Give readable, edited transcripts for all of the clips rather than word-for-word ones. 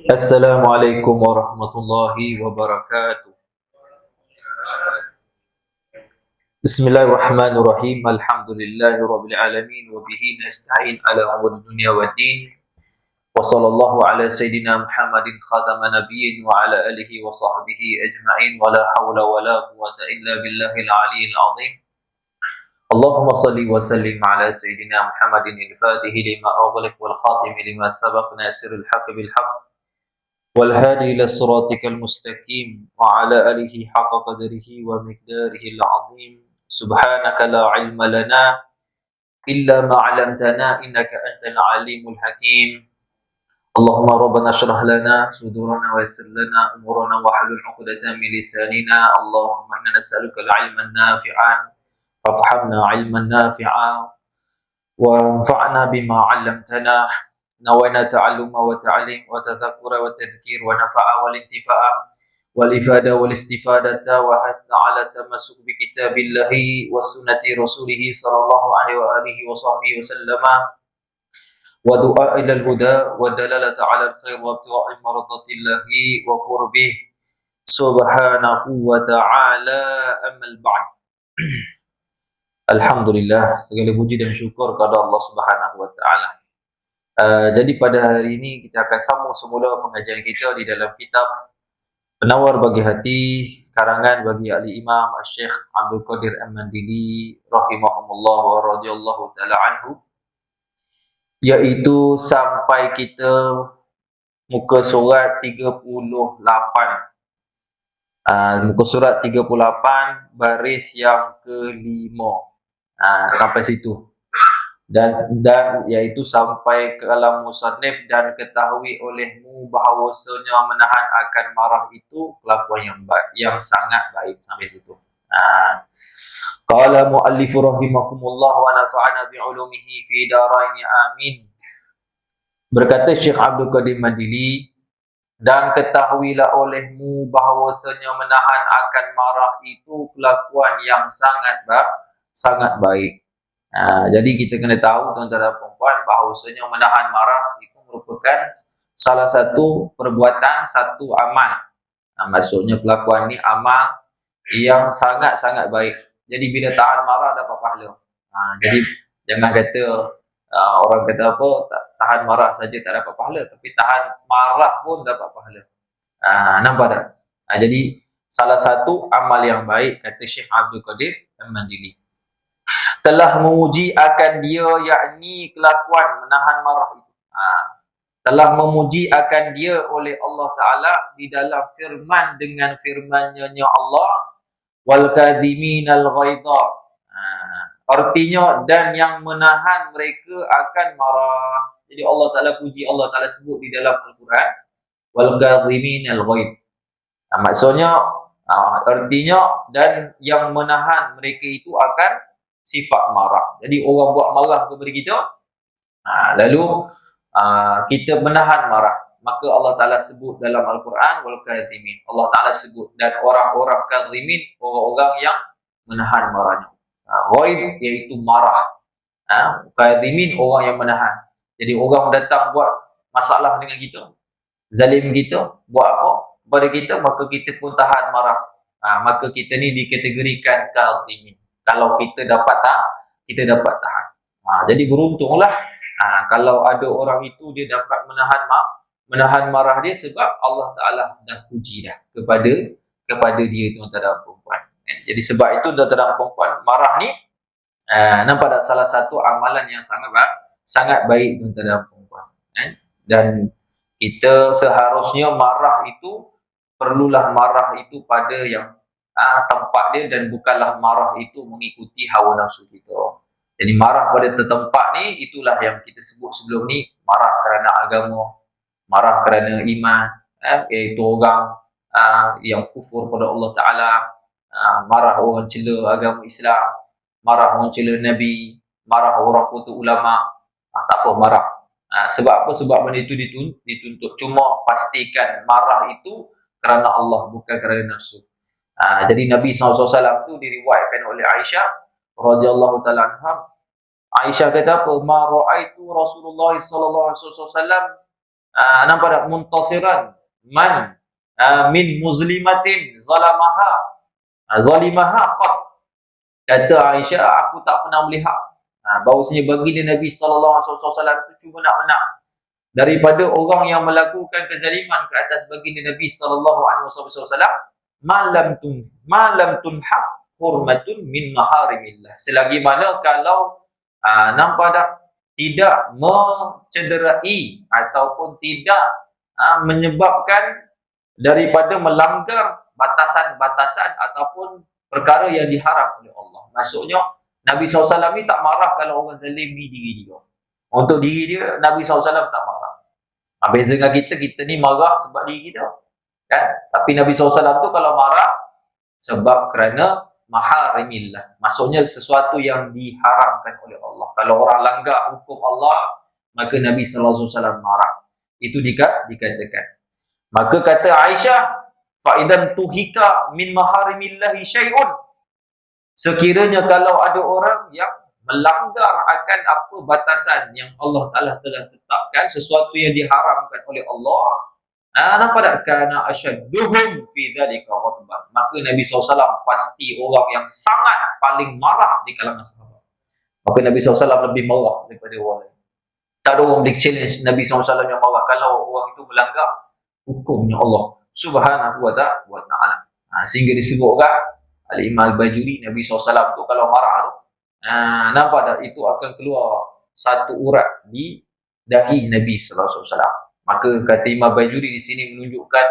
Assalamualaikum warahmatullahi wabarakatuh. Bismillahirrahmanirrahim. Alhamdulillahirabbil alamin wa bihi nasta'in ala umuri dunya waddin. Wa sallallahu ala sayidina Muhammadin khataman nabiyyin wa ala alihi wa sahbihi ajma'in wa la hawla wa la quwwata illa billahil aliyyil azim. Allahumma salli wa sallim ala sayidina Muhammadin al-fatihi lima ughliq wal khatimi lima sabaq nasiril haqqi bil haqq والهادي إلى صراطك المستقيم وعلى آله حق قدره ومقداره العظيم سبحانك لا علم لنا إلا ما علمتنا إنك أنت العليم الحكيم اللهم ربنا اشرح لنا صدورنا ويسر لنا أمورنا واحلل عقدة من لساننا اللهم إنا نسألك العلم النافع فافهمنا علما نافعا وانفعنا بما علمتنا نوينا تعلم وتعليم وتذكر والتذكير ونفع والانتفاع والإفادة والاستفادة وحث على تمسك بكتاب الله وسنة رسوله صلى الله عليه وآله وصحبه وسلم ودعاء إلى الهدى والدلالة على الخير وابتغاء مرضات الله وقربه سبحانه وتعالى أما البعد. Alhamdulillah, segala puji dan syukur kepada Allah Subhanahu wa taala. Jadi pada hari ini kita akan sambung semula pengajian kita di dalam kitab Penawar Bagi Hati karangan bagi Al-Imam Syekh Abdul Qadir Al-Mandili rahimahumullah wa radhiyallahu taala anhu, iaitu sampai kita muka surat 38. Muka surat 38 baris yang kelima. Sampai situ. Dan iaitu sampai ke alam musannif dan ketahui olehmu bahawasanya menahan akan marah itu kelakuan yang baik, yang sangat baik. Sampai situ. Qala muallif rahimakumullah wa nafa'ana bi'ulumihi fi daraini amin. Berkata Syekh Abdul Qadir Mandili, dan ketahuilah olehmu bahawasanya menahan akan marah itu kelakuan yang sangat baik. Jadi kita kena tahu tuan-tuan dan puan bahawasanya menahan marah itu merupakan salah satu perbuatan, satu amal. Maksudnya pelakuan ni amal yang sangat baik. Jadi bila tahan marah dapat pahala. Jadi jangan kata orang kata apa, tahan marah saja tak dapat pahala, tapi tahan marah pun dapat pahala. Nampak tak? Jadi salah satu amal yang baik, kata Syekh Abdul Qadir Al-Mandili, telah memuji akan dia, yakni kelakuan menahan marah itu. Telah memuji akan dia oleh Allah Ta'ala di dalam firman dengan firman-Nya Allah, wal kadhiminal ghaidha. Artinya dan yang menahan mereka akan marah. Jadi Allah Ta'ala puji, Allah Ta'ala sebut di dalam Al-Quran, wal kadhiminal ghaidha. Maksudnya artinya dan yang menahan mereka itu akan sifat marah. Jadi orang buat marah kepada kita, lalu kita menahan marah, maka Allah Ta'ala sebut dalam Al-Quran wal kadhimin. Allah Ta'ala sebut dan orang-orang kadhimin, orang-orang yang menahan marahnya. Ghaid iaitu marah, kadhimin orang yang menahan. Jadi orang datang buat masalah dengan kita, zalim kita, buat apa kepada kita, maka kita pun tahan marah. Maka kita ni dikategorikan kadhimin. Kalau kita dapat tahan. Jadi beruntunglah kalau ada orang itu dia dapat menahan marah dia, sebab Allah Ta'ala dah puji dah kepada dia, tuan-tuan dan puan. Jadi sebab itu tuan-tuan dan puan, marah ni nampak tak salah satu amalan yang sangat baik, tuan-tuan dan puan. Dan kita seharusnya marah itu, perlulah marah itu pada yang tempat dia, dan bukanlah marah itu mengikuti hawa nafsu kita. Jadi marah pada tempat ni, itulah yang kita sebut sebelum ni, marah kerana agama, marah kerana iman, iaitu orang yang kufur pada Allah Ta'ala, marah orang cela agama Islam, marah orang cela Nabi, marah orang putus ulama. Tak apa marah. Sebab apa? Sebab benda itu dituntut. Cuma pastikan marah itu kerana Allah, bukan kerana nafsu. Jadi Nabi SAW tu diriwayatkan oleh Aisyah radhiyallahu taala anha, Aisyah kata apa? Ma ra'aitu Rasulullah sallallahu alaihi wasallam nampak tak muntasiran man min muzlimatin zalimaha qat. Kata Aisyah, aku tak pernah melihat bahawasanya baginda Nabi sallallahu alaihi wasallam itu cuma nak menang daripada orang yang melakukan kezaliman ke atas baginda Nabi sallallahu alaihi wasallam, malam tunhaq hurmatun min maharimillah, selagi mana kalau nampak tak tidak mencederai ataupun tidak menyebabkan daripada melanggar batasan-batasan ataupun perkara yang diharam oleh Allah. Maksudnya Nabi SAW ni tak marah kalau orang zalim ni diri dia. Untuk diri dia, Nabi SAW tak marah. Beza dengan kita, kita ni marah sebab diri kita, kan? Tapi Nabi SAW tu kalau marah sebab kerana maharimillah, maksudnya sesuatu yang diharamkan oleh Allah. Kalau orang langgar hukum Allah, maka Nabi SAW marah. Itu dikatakan. Maka kata Aisyah, fa'idan tuhika min maharimillahi syai'un, sekiranya kalau ada orang yang melanggar akan apa batasan yang Allah Ta'ala telah tetapkan, sesuatu yang diharamkan oleh Allah, nampak tak? Kana asyadduhum fi dhalika ghadban, maka Nabi SAW pasti orang yang sangat paling marah di kalangan sahabat. Maka Nabi SAW lebih marah daripada orang lain. Tak ada orang boleh challenge Nabi SAW yang marah kalau orang itu melanggar hukumnya Allah Subhanahu wa ta'ala. Sehingga disebutkan Al-Imam Al-Bajuri, Nabi SAW tu kalau marah tu, nampak tak, itu akan keluar satu urat di dahi Nabi SAW. Maka kata Imam Bajuri di sini menunjukkan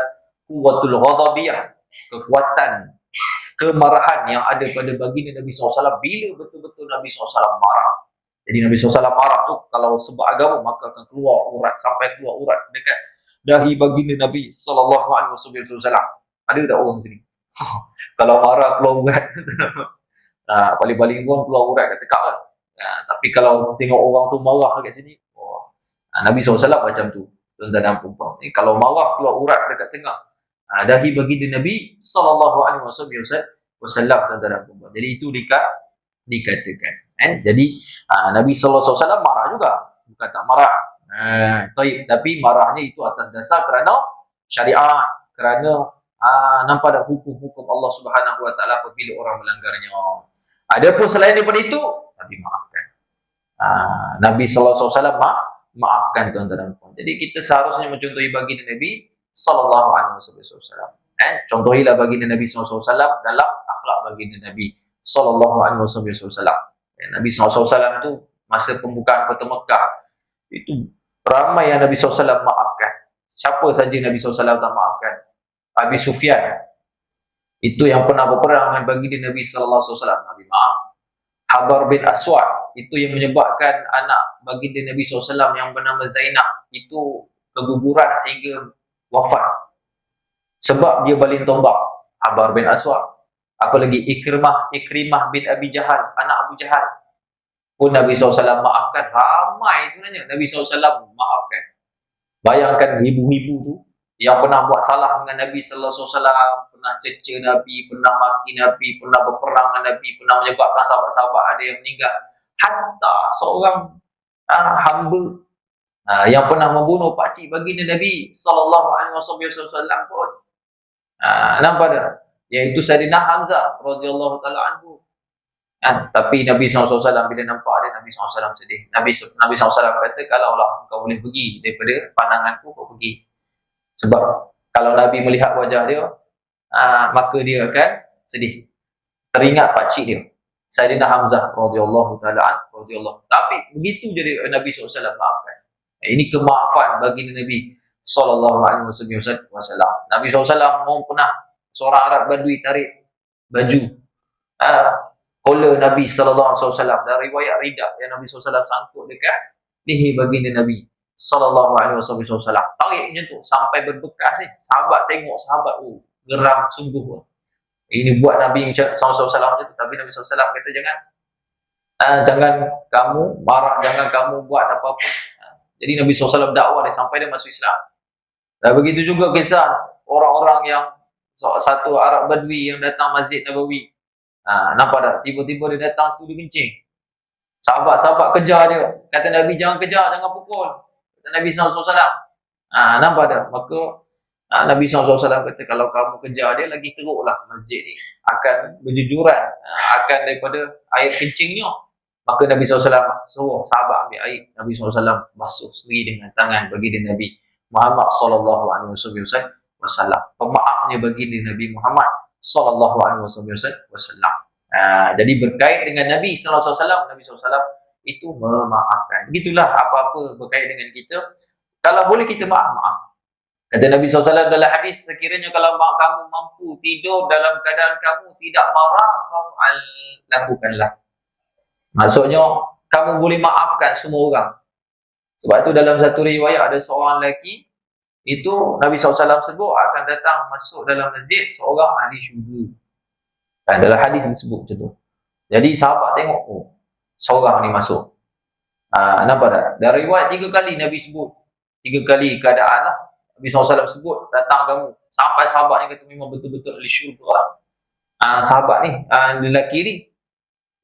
kuwatul ghadabiyah, kekuatan kemarahan yang ada pada baginda Nabi SAW bila betul-betul Nabi SAW marah. Jadi Nabi SAW marah tu kalau sebab agama, maka akan keluar urat, sampai keluar urat dekat dahi baginda Nabi SAW. Ada tak orang sini? Kalau marah keluar urat, paling-paling pun keluar urat kat tekak lah. Tapi kalau tengok orang tu marah kat sini, Nabi SAW macam tu, tuan-tuan dan puan-puan. Kalau marah keluar urat dekat tengah dahi baginda Nabi SAW, tuan-tuan dan puan-puan. Jadi itu dikatakan. Jadi Nabi SAW marah juga, bukan tak marah. Tapi marahnya itu atas dasar kerana syariat, kerana nampak tak hukum-hukum Allah Subhanahu wa ta'ala apabila orang melanggarnya. Adapun selain daripada itu, Nabi maafkan. Nabi SAW maafkan, tuan-tuan dan puan. Jadi kita seharusnya mencontohi baginda Nabi sallallahu alaihi wasallam. Contohilah baginda Nabi SAW dalam akhlak baginda Nabi sallallahu alaihi wasallam. Nabi SAW itu masa pembukaan kota Mekah itu ramai yang Nabi SAW maafkan. Siapa saja Nabi SAW tak maafkan? Abi Sufyan itu yang pernah berperang dengan baginda Nabi sallallahu alaihi wasallam, Nabi maaf. Habar bin Aswad itu yang menyebabkan anak baginda Nabi SAW yang bernama Zainab itu keguguran sehingga wafat sebab dia baling tombak. Habar bin Aswad. Apa lagi? Ikrimah bin Abi Jahal, anak Abu Jahal pun Nabi SAW maafkan. Ramai sebenarnya Nabi SAW maafkan. Bayangkan ribu-ribu tu yang pernah buat salah dengan Nabi sallallahu alaihi wasallam, pernah cerca Nabi, pernah maki Nabi, pernah berperang dengan Nabi, pernah menyebabkan sahabat-sahabat ada yang meninggal. Hatta seorang hamba yang pernah membunuh pakcik baginda Nabi sallallahu alaihi wasallam pun nampak tak? Iaitu Sayyidina Hamzah radhiyallahu taala anhu. Tapi Nabi SAW bila nampak dia, Nabi SAW sedih. Nabi SAW kata, kalaulah kau boleh pergi daripada pandanganku, kau pergi. Sebab kalau Nabi melihat wajah dia, maka dia akan sedih. Teringat pakcik dia, Sayyidina Hamzah radhiyallahu taala radhiyallahu. Tapi begitu jadi Nabi SAW maafkan. Ini kemaafan baginda Nabi sallallahu alaihi wasallam. Nabi SAW mau pernah seorang Arab Badui tarik baju collar Nabi sallallahu alaihi wasallam, dari riwayat rida yang Nabi SAW sangkut dekat leher baginda Nabi sallallahu alaihi wasallam. Tarik macam tu sampai berbekas ni. Sahabat tengok, sahabat geram sungguh. Ini buat Nabi sallallahu alaihi wasallam macam tu. Tapi Nabi SAW kata jangan kamu marah, jangan kamu buat apa-apa. Jadi Nabi SAW dakwah dia sampai dia masuk Islam. Dan begitu juga kisah orang-orang yang satu Arab Badui yang datang Masjid Nabawi. Nampak tak? Tiba-tiba dia datang situ dia kencing. Sahabat-sahabat kejar dia. Kata Nabi, jangan kejar, jangan pukul. Kata Nabi SAW. Nampak tak? Maka Nabi SAW kata, kalau kamu kejar dia, lagi teruklah masjid ni. Akan berjujuran. Akan daripada air kencingnya. Maka Nabi SAW suruh sahabat ambil air. Nabi SAW basuh sendiri dengan tangan baginda Nabi Muhammad SAW. Pemaafnya baginda Nabi Muhammad SAW. Jadi berkait dengan Nabi SAW, Nabi SAW itu memaafkan. Begitulah apa-apa berkait dengan kita. Kalau boleh kita maaf. Kata Nabi SAW dalam hadis, sekiranya kalau kamu mampu tidur dalam keadaan kamu tidak marah, faf'al, lakukanlah. Maksudnya, kamu boleh maafkan semua orang. Sebab itu dalam satu riwayat ada seorang lelaki, itu Nabi SAW sebut akan datang masuk dalam masjid seorang ahli syurga. Dalam hadis disebut macam tu. Jadi sahabat tengok, seorang ni masuk. Nampak tak? Dari riwayat 3 kali Nabi sebut. 3 kali keadaan lah. Nabi SAW sebut, datang kamu. Sampai sahabat ni kata memang betul-betul ahli syurga lah. Sahabat ni, lelaki ni.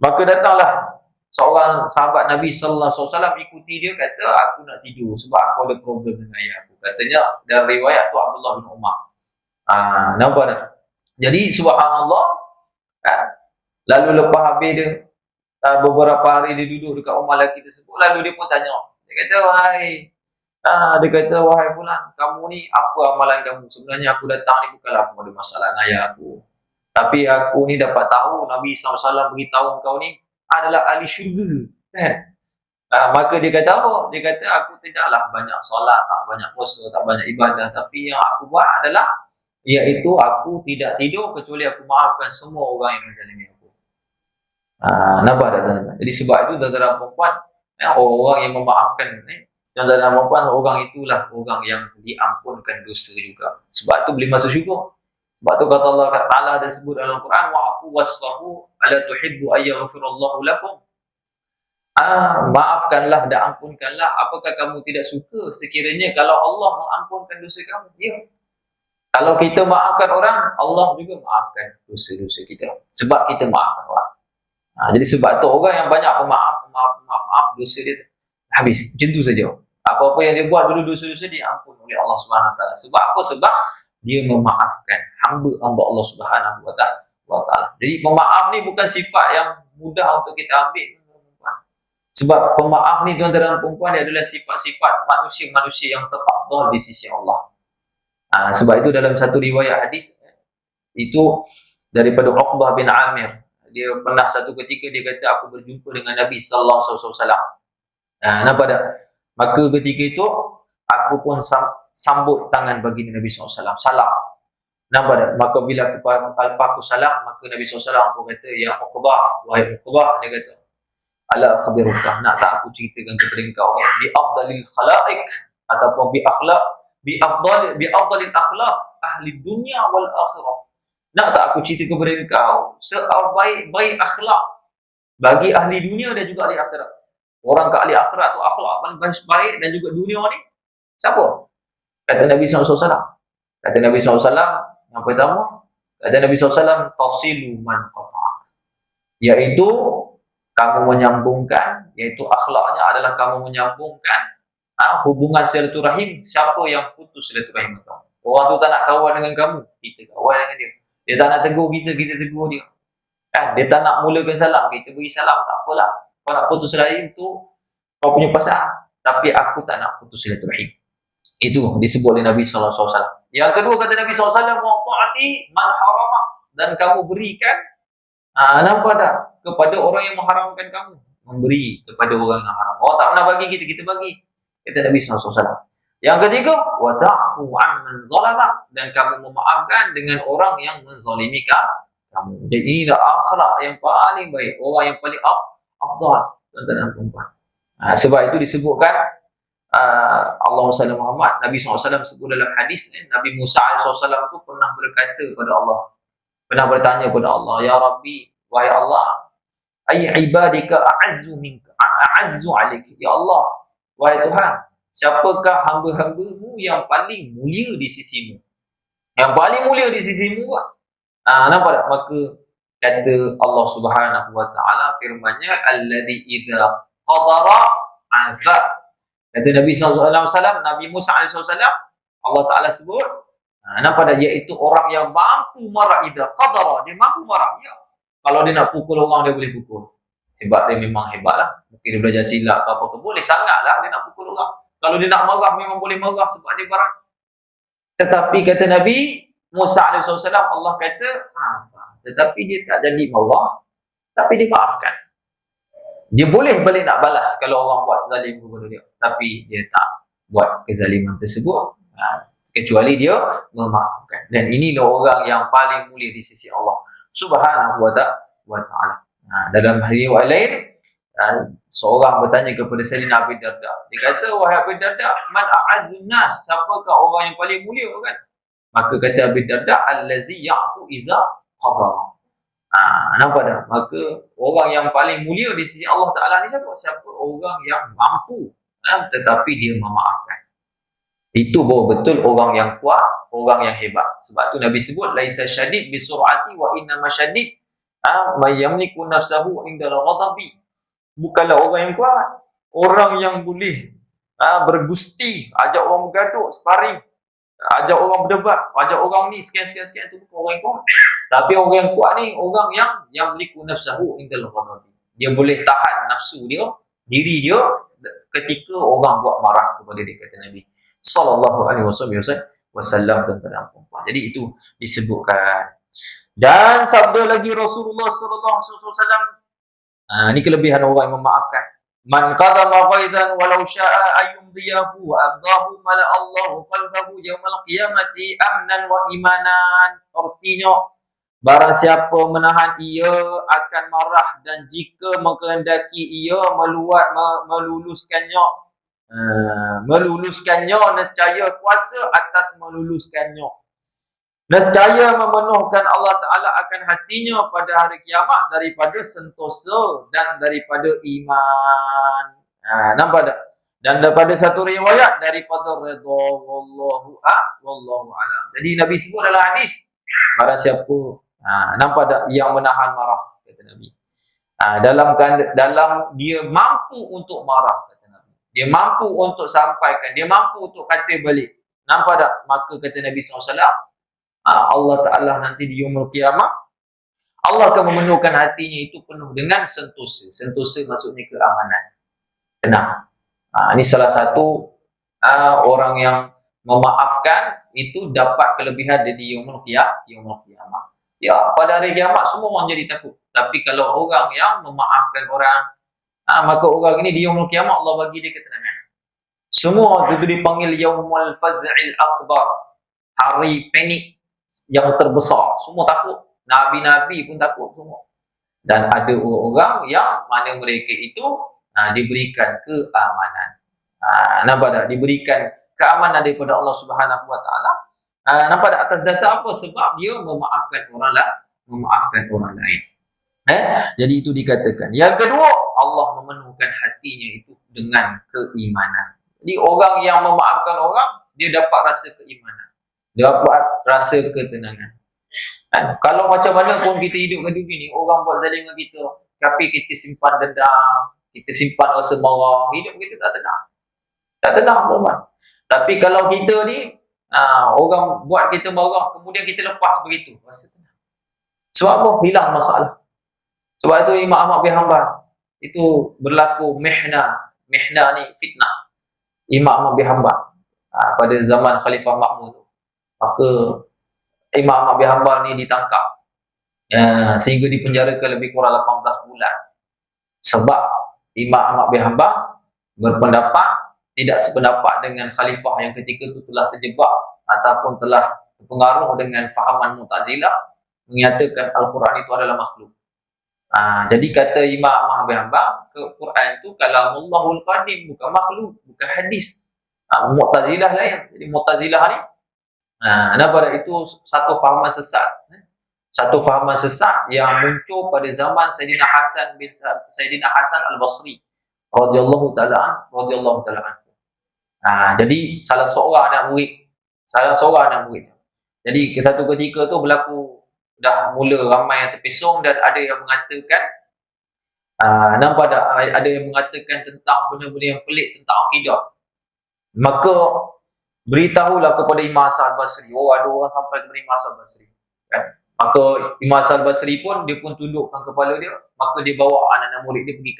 Maka datanglah seorang sahabat Nabi SAW ikuti dia, kata aku nak tidur sebab aku ada problem dengan ayah aku. Katanya dari riwayat tu Abdullah bin Umar. Nampak tak? Jadi subhanallah, lalu lepas habis dia beberapa hari dia duduk dekat rumah lelaki tersebut, lalu dia pun tanya. Dia kata, wahai fulan, kamu ni apa amalan kamu? Sebenarnya aku datang ni bukanlah aku ada masalah dengan ayah aku, tapi aku ni dapat tahu Nabi SAW beritahu kau ni adalah ahli syurga, kan? Maka dia kata apa? Dia kata, aku tidaklah banyak solat, tak banyak puasa, tak banyak ibadah, tapi yang aku buat adalah, iaitu aku tidak tidur kecuali aku maafkan semua orang yang menzalimi aku. Nampak tak? Jadi sebab itu tuan-tuan perempuan, orang yang memaafkan tuan-tuan perempuan, orang itulah orang yang diampunkan dosa juga. Sebab itu boleh masuk syurga. Sebab tu kata Allah Ta'ala ada sebut dalam Quran, wa'afu wasfahu ala tuhibbu ayyaghfirallahu lakum. Maafkanlah dan ampunkanlah. Apakah kamu tidak suka sekiranya kalau Allah mengampunkan dosa kamu? Ya. Kalau kita maafkan orang, Allah juga maafkan dosa-dosa kita. Sebab kita maafkan orang. Jadi sebab tu orang yang banyak pemaaf, dosa dia habis. Macam tu saja. Apa-apa yang dia buat dulu, dosa-dosa dia ampun oleh Allah SWT. Sebab apa? Sebab dia memaafkan hamba Allah Subhanahu wa Ta'ala. Jadi pemaaf ni bukan sifat yang mudah untuk kita ambil. Sebab pemaaf ni tuan-tuan dan perempuan, dia adalah sifat-sifat manusia-manusia yang terafdal di sisi Allah. Sebab itu dalam satu riwayat hadis itu daripada Uqbah bin Amir, dia pernah satu ketika dia kata, aku berjumpa dengan Nabi sallallahu alaihi wasallam. Nampak tak? Maka ketika itu aku pun sambut tangan bagi Nabi SAW, salam. Nampak tak? Maka bila aku salam, maka Nabi SAW pun kata, ya Uqbah, wahai Uqbah, dia kata, ala khabirukah, nak tak aku ceritakan kepada engkau bi afdalil khalaiq, ataupun bi afdalil akhlaq ahli dunia wal akhirah. Nak tak aku cerita kepada engkau sebaik-baik akhlak bagi ahli dunia dan juga ahli akhirat. Orang ke ahli akhirat tu akhlak paling baik dan juga dunia ni siapa? Kata Nabi SAW. Kata Nabi SAW, yang pertama, kata Nabi SAW, tasilu man qata'ak, iaitu kamu menyambungkan, iaitu akhlaknya adalah kamu menyambungkan hubungan silaturahim siapa yang putus silaturahim itu. Orang tu tak nak kawan dengan kamu, kita kawan dengan dia. Dia tak nak tegur kita, kita tegur dia. Dia tak nak mulakan salam, kita beri salam, tak apalah. Kau nak putus silaturahim tu kau punya pasal, tapi aku tak nak putus silaturahim. Itu disebut oleh Nabi SAW. Yang kedua kata Nabi SAW, wa'ati man haramah, dan kamu berikan, nampak tak, kepada orang yang mengharamkan kamu. Memberi kepada orang yang haram. Orang tak pernah bagi kita, kita bagi. Kata Nabi SAW. Yang ketiga, wa ta'fu 'amman zalama, dan kamu memaafkan dengan orang yang menzalimi kamu. Jadi inilah akhlak yang paling baik, orang yang paling afdal tuan-tuan dan puan-puan. Sebab itu disebutkan Allahumma salli Muhammad, Nabi SAW sebut dalam hadis, Nabi Musa SAW tu pernah berkata kepada Allah, pernah bertanya kepada Allah, ya Rabbi, wahai Allah, ay ibadika a'azzu minka, a'azzu alik, ya Allah, wahai Tuhan, siapakah hamba-hambamu yang paling mulia di sisimu? Yang paling mulia di sisimu. Nampak tak? Maka kata Allah Subhanahu wa taala firman-Nya alladzi idza qadara afa. Kata Nabi sallallahu alaihi wasallam, Nabi Musa alaihi wasallam, Allah taala sebut nampak tak, iaitu orang yang mampu marah. Idza qadara, dia mampu marah. Ya. Kalau dia nak pukul orang, dia boleh pukul. Hebat, dia memang hebatlah. Mungkin dia belajar silat apa-apa, boleh sangatlah dia nak pukul orang. Kalau dia nak marah, memang boleh marah sebab dia barang. Tetapi kata Nabi Musa AS, Allah kata, tetapi dia tak jadi marah, tapi dia maafkan. Dia boleh balik nak balas kalau orang buat zalim kepada dia, tapi dia tak buat kezaliman tersebut, kecuali dia memaafkan. Dan inilah orang yang paling mulia di sisi Allah Subhanahu wa ta'ala. Dalam riwayat lain, seorang bertanya kepada Sayyidina Abi Darda. Dia kata, wahai Abi Darda, man a'azzun nas? Siapakah orang yang paling mulia kan? Maka kata Abi Darda, allazi ya'fu iza qadara. Nampak tak? Maka orang yang paling mulia di sisi Allah Ta'ala ni siapa? Siapa orang yang mampu tetapi dia memaafkan. Itu baru betul orang yang kuat, orang yang hebat. Sebab tu Nabi sebut, laisa syadid bisur'ati wa innama syadid may yamliku nafsahu indal ghadabi. Bukanlah orang yang kuat, orang yang boleh bergusti, ajak orang bergaduh, sparring, ajak orang berdebat, ajak orang ni sekian tu bukan orang yang kuat. Tapi orang yang kuat ni orang yang yamliku nafsahu indal ghadabi. Dia boleh tahan nafsu dia, diri dia ketika orang buat marah kepada dia, kata Nabi sallallahu alaihi wasallam tentang perempuan. Jadi itu disebutkan. Dan sabda lagi Rasulullah sallallahu alaihi wasallam, ini kelebihan orang yang memaafkan. Man qadama ghaidan walau syaa ayumdiyahu amdahu mala Allahu qalbahu yaumal qiyamati amnan wa imanan. Artinya, barang siapa menahan ia akan marah, dan jika mengkehendaki ia meluluskannya, nescaya kuasa atas meluluskannya. Nescaya memenuhkan Allah Ta'ala akan hatinya pada hari kiamat daripada sentosa dan daripada iman. Nampak tak? Dan daripada satu riwayat daripada redha wallahu a'lam. Jadi Nabi sebut dalam hadis, barang siapa nampak tak yang menahan marah, kata Nabi. Dalam dia mampu untuk marah, kata Nabi. Dia mampu untuk sampaikan, dia mampu untuk kata balik. Nampak tak? Maka kata Nabi SAW, Allah Ta'ala nanti di yaumul qiyamah, Allah akan memenuhkan hatinya itu penuh dengan sentosa. Sentosa maksudnya keamanan, tenang. Ini salah satu orang yang memaafkan itu dapat kelebihan di yaumul qiyamah. Ya, pada hari kiamat semua orang jadi takut. Tapi kalau orang yang memaafkan orang, maka orang ini di yaumul qiyamah Allah bagi dia ketenangan. Semua itu dipanggil yaumul faz'il akbar, hari panik yang terbesar. Semua takut. Nabi-nabi pun takut semua. Dan ada orang yang mana mereka itu diberikan keamanan. Nampak tak? Diberikan keamanan daripada Allah Subhanahu wa taala. Nampak tak atas dasar apa? Sebab dia memaafkan orang lain. Jadi itu dikatakan. Yang kedua, Allah memenuhkan hatinya itu dengan keimanan. Jadi orang yang memaafkan orang, dia dapat rasa keimanan, dapat rasa ketenangan. Kalau macam mana pun kita hidup kat dunia ni, orang buat zalim dengan kita, tapi kita simpan dendam, kita simpan rasa marah, hidup kita tak tenang. Tak tenang, teman. Tapi kalau kita ni, orang buat kita marah, kemudian kita lepas begitu, rasa tenang. Sebab apa? Hilang masalah. Sebab itu Imam Ahmad bin Hanbal itu berlaku mihna ni fitnah. Imam Ahmad bin Hanbal pada zaman Khalifah Ma'mun, maka Imam Ahmad bin Hanbal ni ditangkap sehingga dipenjarakan lebih kurang 18 bulan. Sebab Imam Ahmad bin Hanbal berpendapat tidak sependapat dengan khalifah yang ketika itu telah terjebak ataupun telah terpengaruh dengan fahaman Mu'tazilah, menyatakan Al-Quran itu adalah makhluk. Jadi kata Imam Ahmad bin Hanbal, Quran itu kalamullahul qadim, bukan makhluk, bukan hadis. Mu'tazilah lain. Jadi Mu'tazilah ni nampak itu satu fahaman sesat. Satu fahaman sesat yang muncul pada zaman Sayyidina Hasan Al-Basri radhiyallahu ta'ala anhu. Jadi salah seorang anak murid. Jadi satu ketika tu berlaku dah mula ramai yang terpesong dan ada yang mengatakan nampak tak, ada yang mengatakan tentang benda-benda yang pelik tentang akidah. Maka beritahulah kepada Imam Hasan Al-Basri. Oh, ada orang sampai kepada Imam Hasan Al-Basri, kan? Maka Imam Hasan Al-Basri pun dia pun tundukkan kepala dia, maka dia bawa anak-anak murid dia pergi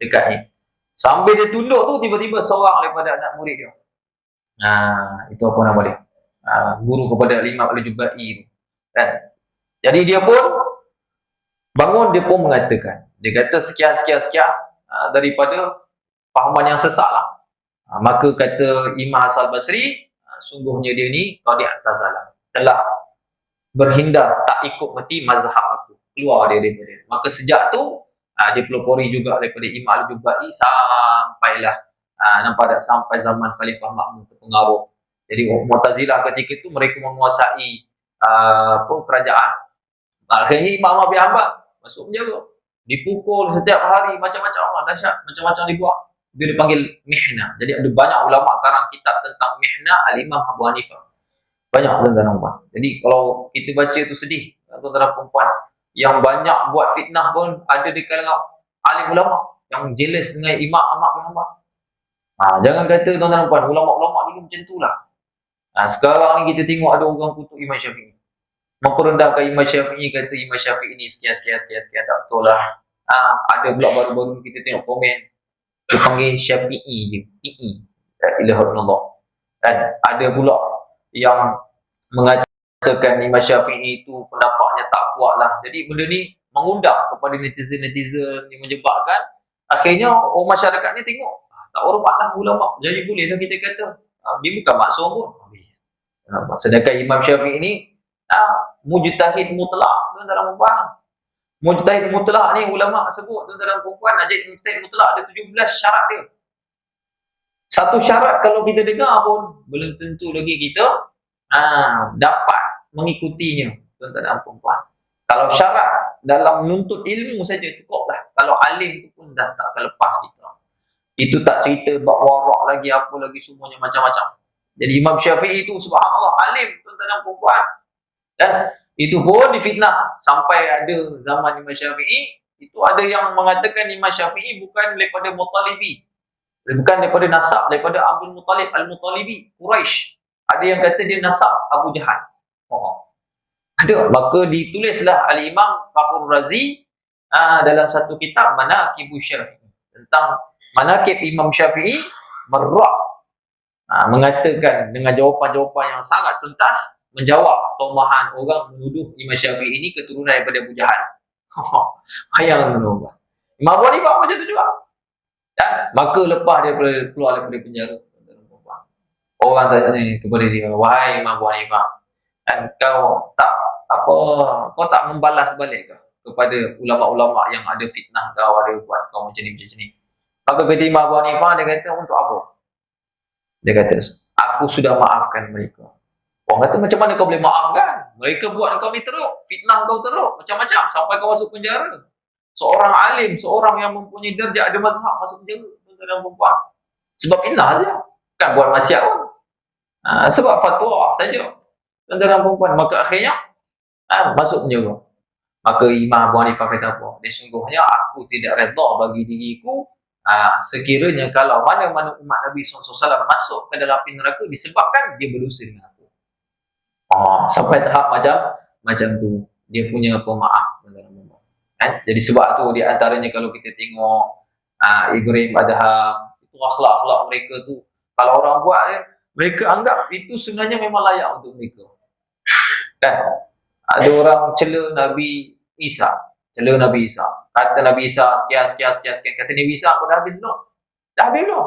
dekat ni. Sambil dia tunduk tu, tiba-tiba seorang daripada anak murid dia, itu apa nama dia, guru kepada Imam Al-Jubai tu, kan? Jadi dia pun bangun, dia pun mengatakan, dia kata sekian daripada fahaman yang sesat lah. Maka kata Imam Hasan Al-Basri, sungguhnya dia ni qad i'tazala, telah berhindar, tak ikut mati mazhab aku, keluar dia daripada. Maka sejak tu dia pelopori juga daripada Imam Al-Jubai sampailah nampak tak, sampai zaman Khalifah Ma'mun terpengaruh. Jadi Mu'tazilah ketika itu mereka menguasai kerajaan. Akhirnya Imam Abi Hanbal masuk penjara, dipukul setiap hari, macam-macam lah, dahsyat, macam-macam dibuat. Itu dipanggil mihna. Jadi ada banyak ulama karang kitab tentang mihna Al-Imam Abu Hanifah. Banyak tuan-tuan dan puan. Jadi kalau kita baca tu sedih, tuan-tuan dan puan. Yang banyak buat fitnah pun ada di kalangan alim ulama yang jealous dengan Imam Ahmad bin Hanbal. Jangan kata tuan-tuan dan puan, ulama-ulama dulu macam tu lah. Sekarang ni kita tengok ada orang kutuk Imam Syafi'i, memperendahkan Imam Syafi'i, kata Imam Syafi'i ni sekian, tak betul lah. Ada pula baru-baru kita tengok komen, dia panggil Syafi'i je, Pi'i, la ilaha illallah. Dan ada pula yang mengatakan Imam Syafi'i itu pendapatnya tak kuat lah. Jadi benda ni mengundang kepada netizen-netizen yang menyebabkan akhirnya masyarakat ni tengok tak hormat lah ulama. Jadi bolehlah kita kata dia bukan maksum pun. Sedangkan Imam Syafi'i ni mujtahid mutlak, tuan-tuan dan puan. Mujtahid mutlak ni ulama sebut, tuan-tuan dan puan, nak jadi mujtahid mutlak ada 17 syarat dia. Satu syarat kalau kita dengar pun belum tentu lagi kita dapat mengikutinya, tuan-tuan dan puan. Kalau syarat dalam menuntut ilmu saja cukup lah. Kalau alim tu pun dah tak akan lepas kita. Itu tak cerita bab warak lagi, apa lagi, semuanya macam-macam. Jadi Imam Syafi'i itu subhanallah alim, tuan-tuan dan puan. Dan itu pun difitnah sampai ada zaman Imam Syafi'i, itu ada yang mengatakan Imam Syafi'i bukan daripada Muttalibi, bukan daripada nasab daripada Abdul Muttalib Al-Muttalibi, Quraisy. Ada yang kata dia nasab Abu Jahal. Ada. Maka ditulislah Al-Imam Fakhrur Razi dalam satu kitab Manaqibu Syafi'i, tentang manaqib Imam Syafi'i, merak mengatakan dengan jawapan-jawapan yang sangat tuntas, menjawab tomahan orang menuduh Imam Syafi'i ini keturunan daripada Abu Jahal. Bayang tuan-tuan. Imam Abu Hanifah macam tu juga. Dan maka lepas dia keluar daripada penjara, orang tanya kepada dia, wahai Imam Abu Hanifah, kan kau tak membalas balik ke kepada ulama-ulama yang ada fitnah kau, ada buat kau macam ni. Maka kata Imam Abu Hanifah, dia kata, untuk apa? Dia kata, aku sudah maafkan mereka. Orang kata, macam mana kau boleh maafkan? Mereka buat kau ni teruk, fitnah kau teruk, macam-macam, sampai kau masuk penjara. Seorang alim, seorang yang mempunyai darjah, ada mazhab, masuk penjara, tuan-tuan dan puan. Sebab fitnah saja, bukan buat maksiat pun. Sebab fatwa saja, tuan-tuan dan puan. Maka akhirnya masuk penjara. Maka Imam Abu Hanifah kata apa? Dia sungguhnya aku tidak redha bagi diriku sekiranya kalau mana-mana umat Nabi SAW masuk ke dalam api neraka disebabkan dia berdosa dengan aku. Sampai tahap macam tu dia punya pemaaf. Jadi sebab tu di antaranya kalau kita tengok Ibrahim Adham, itu akhlak-akhlak mereka tu, kalau orang buat mereka anggap itu sebenarnya memang layak untuk mereka. Kan? Ada orang cela Nabi Isa, kata Nabi Isa sekian, kata Nabi Isa, aku dah habis belum? Dah habis belum?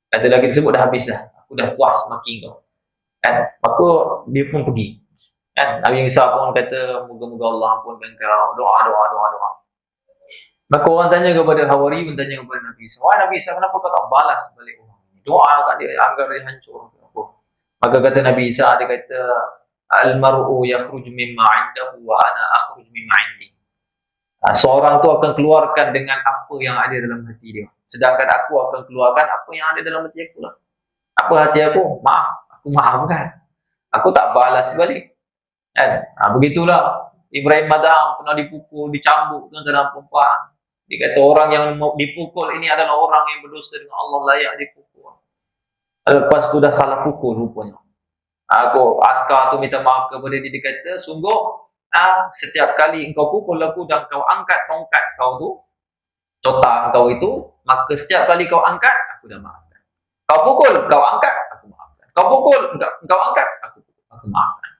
Kata lagi tersebut, dah habis dah, aku dah puas maki kau. Kan? Maka dia pun pergi. Kan? Nabi Isa pun kata, moga-moga Allah ampunkan kau, doa. Maka orang tanya kepada Hawariyun, tanya kepada Nabi Isa, wahai Nabi Isa, kenapa kau tak balas balik orang ini? Doa kat dia agar dia hancur. Maka kata Nabi Isa, dia kata, al-mar'u yakhruj mimma 'indahu wa ana akhruj mimma 'indi. Seorang tu akan keluarkan dengan apa yang ada dalam hati dia, sedangkan aku akan keluarkan apa yang ada dalam hati aku lah. Apa hati aku? Maaf, aku maafkan. Aku tak balas balik. Kan? Begitulah Ibrahim Adham pernah dipukul, dicambuk tuan-tuan perempuan. Dia kata orang yang dipukul ini adalah orang yang berdosa dengan Allah, layak dipukul. Lepas tu dah salah pukul rupanya. Askar tu minta maaf kepada dia, dia kata, sungguh setiap kali engkau pukul aku dan kau angkat tongkat kau tu, cotah kau itu, maka setiap kali kau angkat, aku dah maafkan. Kau pukul, kau angkat, aku maafkan. Kau pukul, kau angkat, aku maafkan.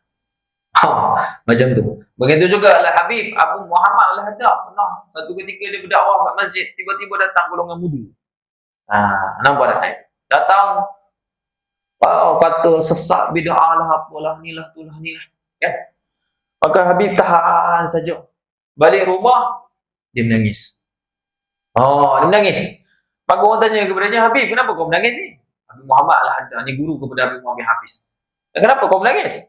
Macam tu. Begitu juga Al-Habib Abu Muhammad Al-Haddad pernah satu ketika dia berdakwah kat masjid, tiba-tiba datang golongan muda. Nampak tak? Datang kata sesat bid'ah lah, apalah nilah tulah nilah. Kan? Maka Habib tahan saja. Balik rumah dia menangis. Dia menangis. Maka orang tanya kepadanya, Habib, kenapa kau menangis ni? Habib Muhammad Al-Haddad ni guru kepada Habib Muhammad Hafiz. Kenapa kau menangis?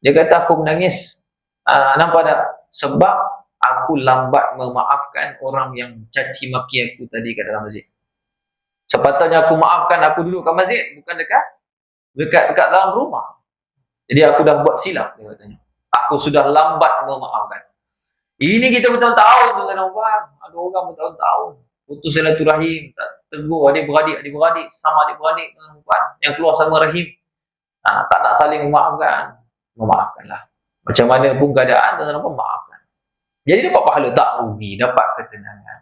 Dia kata aku menangis. Nampak tak? Sebab aku lambat memaafkan orang yang caci maki aku tadi kat dalam masjid. Sepatutnya aku maafkan, aku duduk kat masjid, bukan dekat dalam rumah. Jadi aku dah buat silap, dia katanya. Aku sudah lambat memaafkan. Ini kita bertahun-tahun tuan-tuan. Ada orang bertahun-tahun putus silaturahim, tak tegur adik-beradik sama adik-beradik tuan-tuan yang keluar sama rahim. Tak nak saling memaafkanlah. Macam mana pun keadaan, tuan-tuan maafkan. Jadi dapat pahala, tak rugi, dapat ketenangan.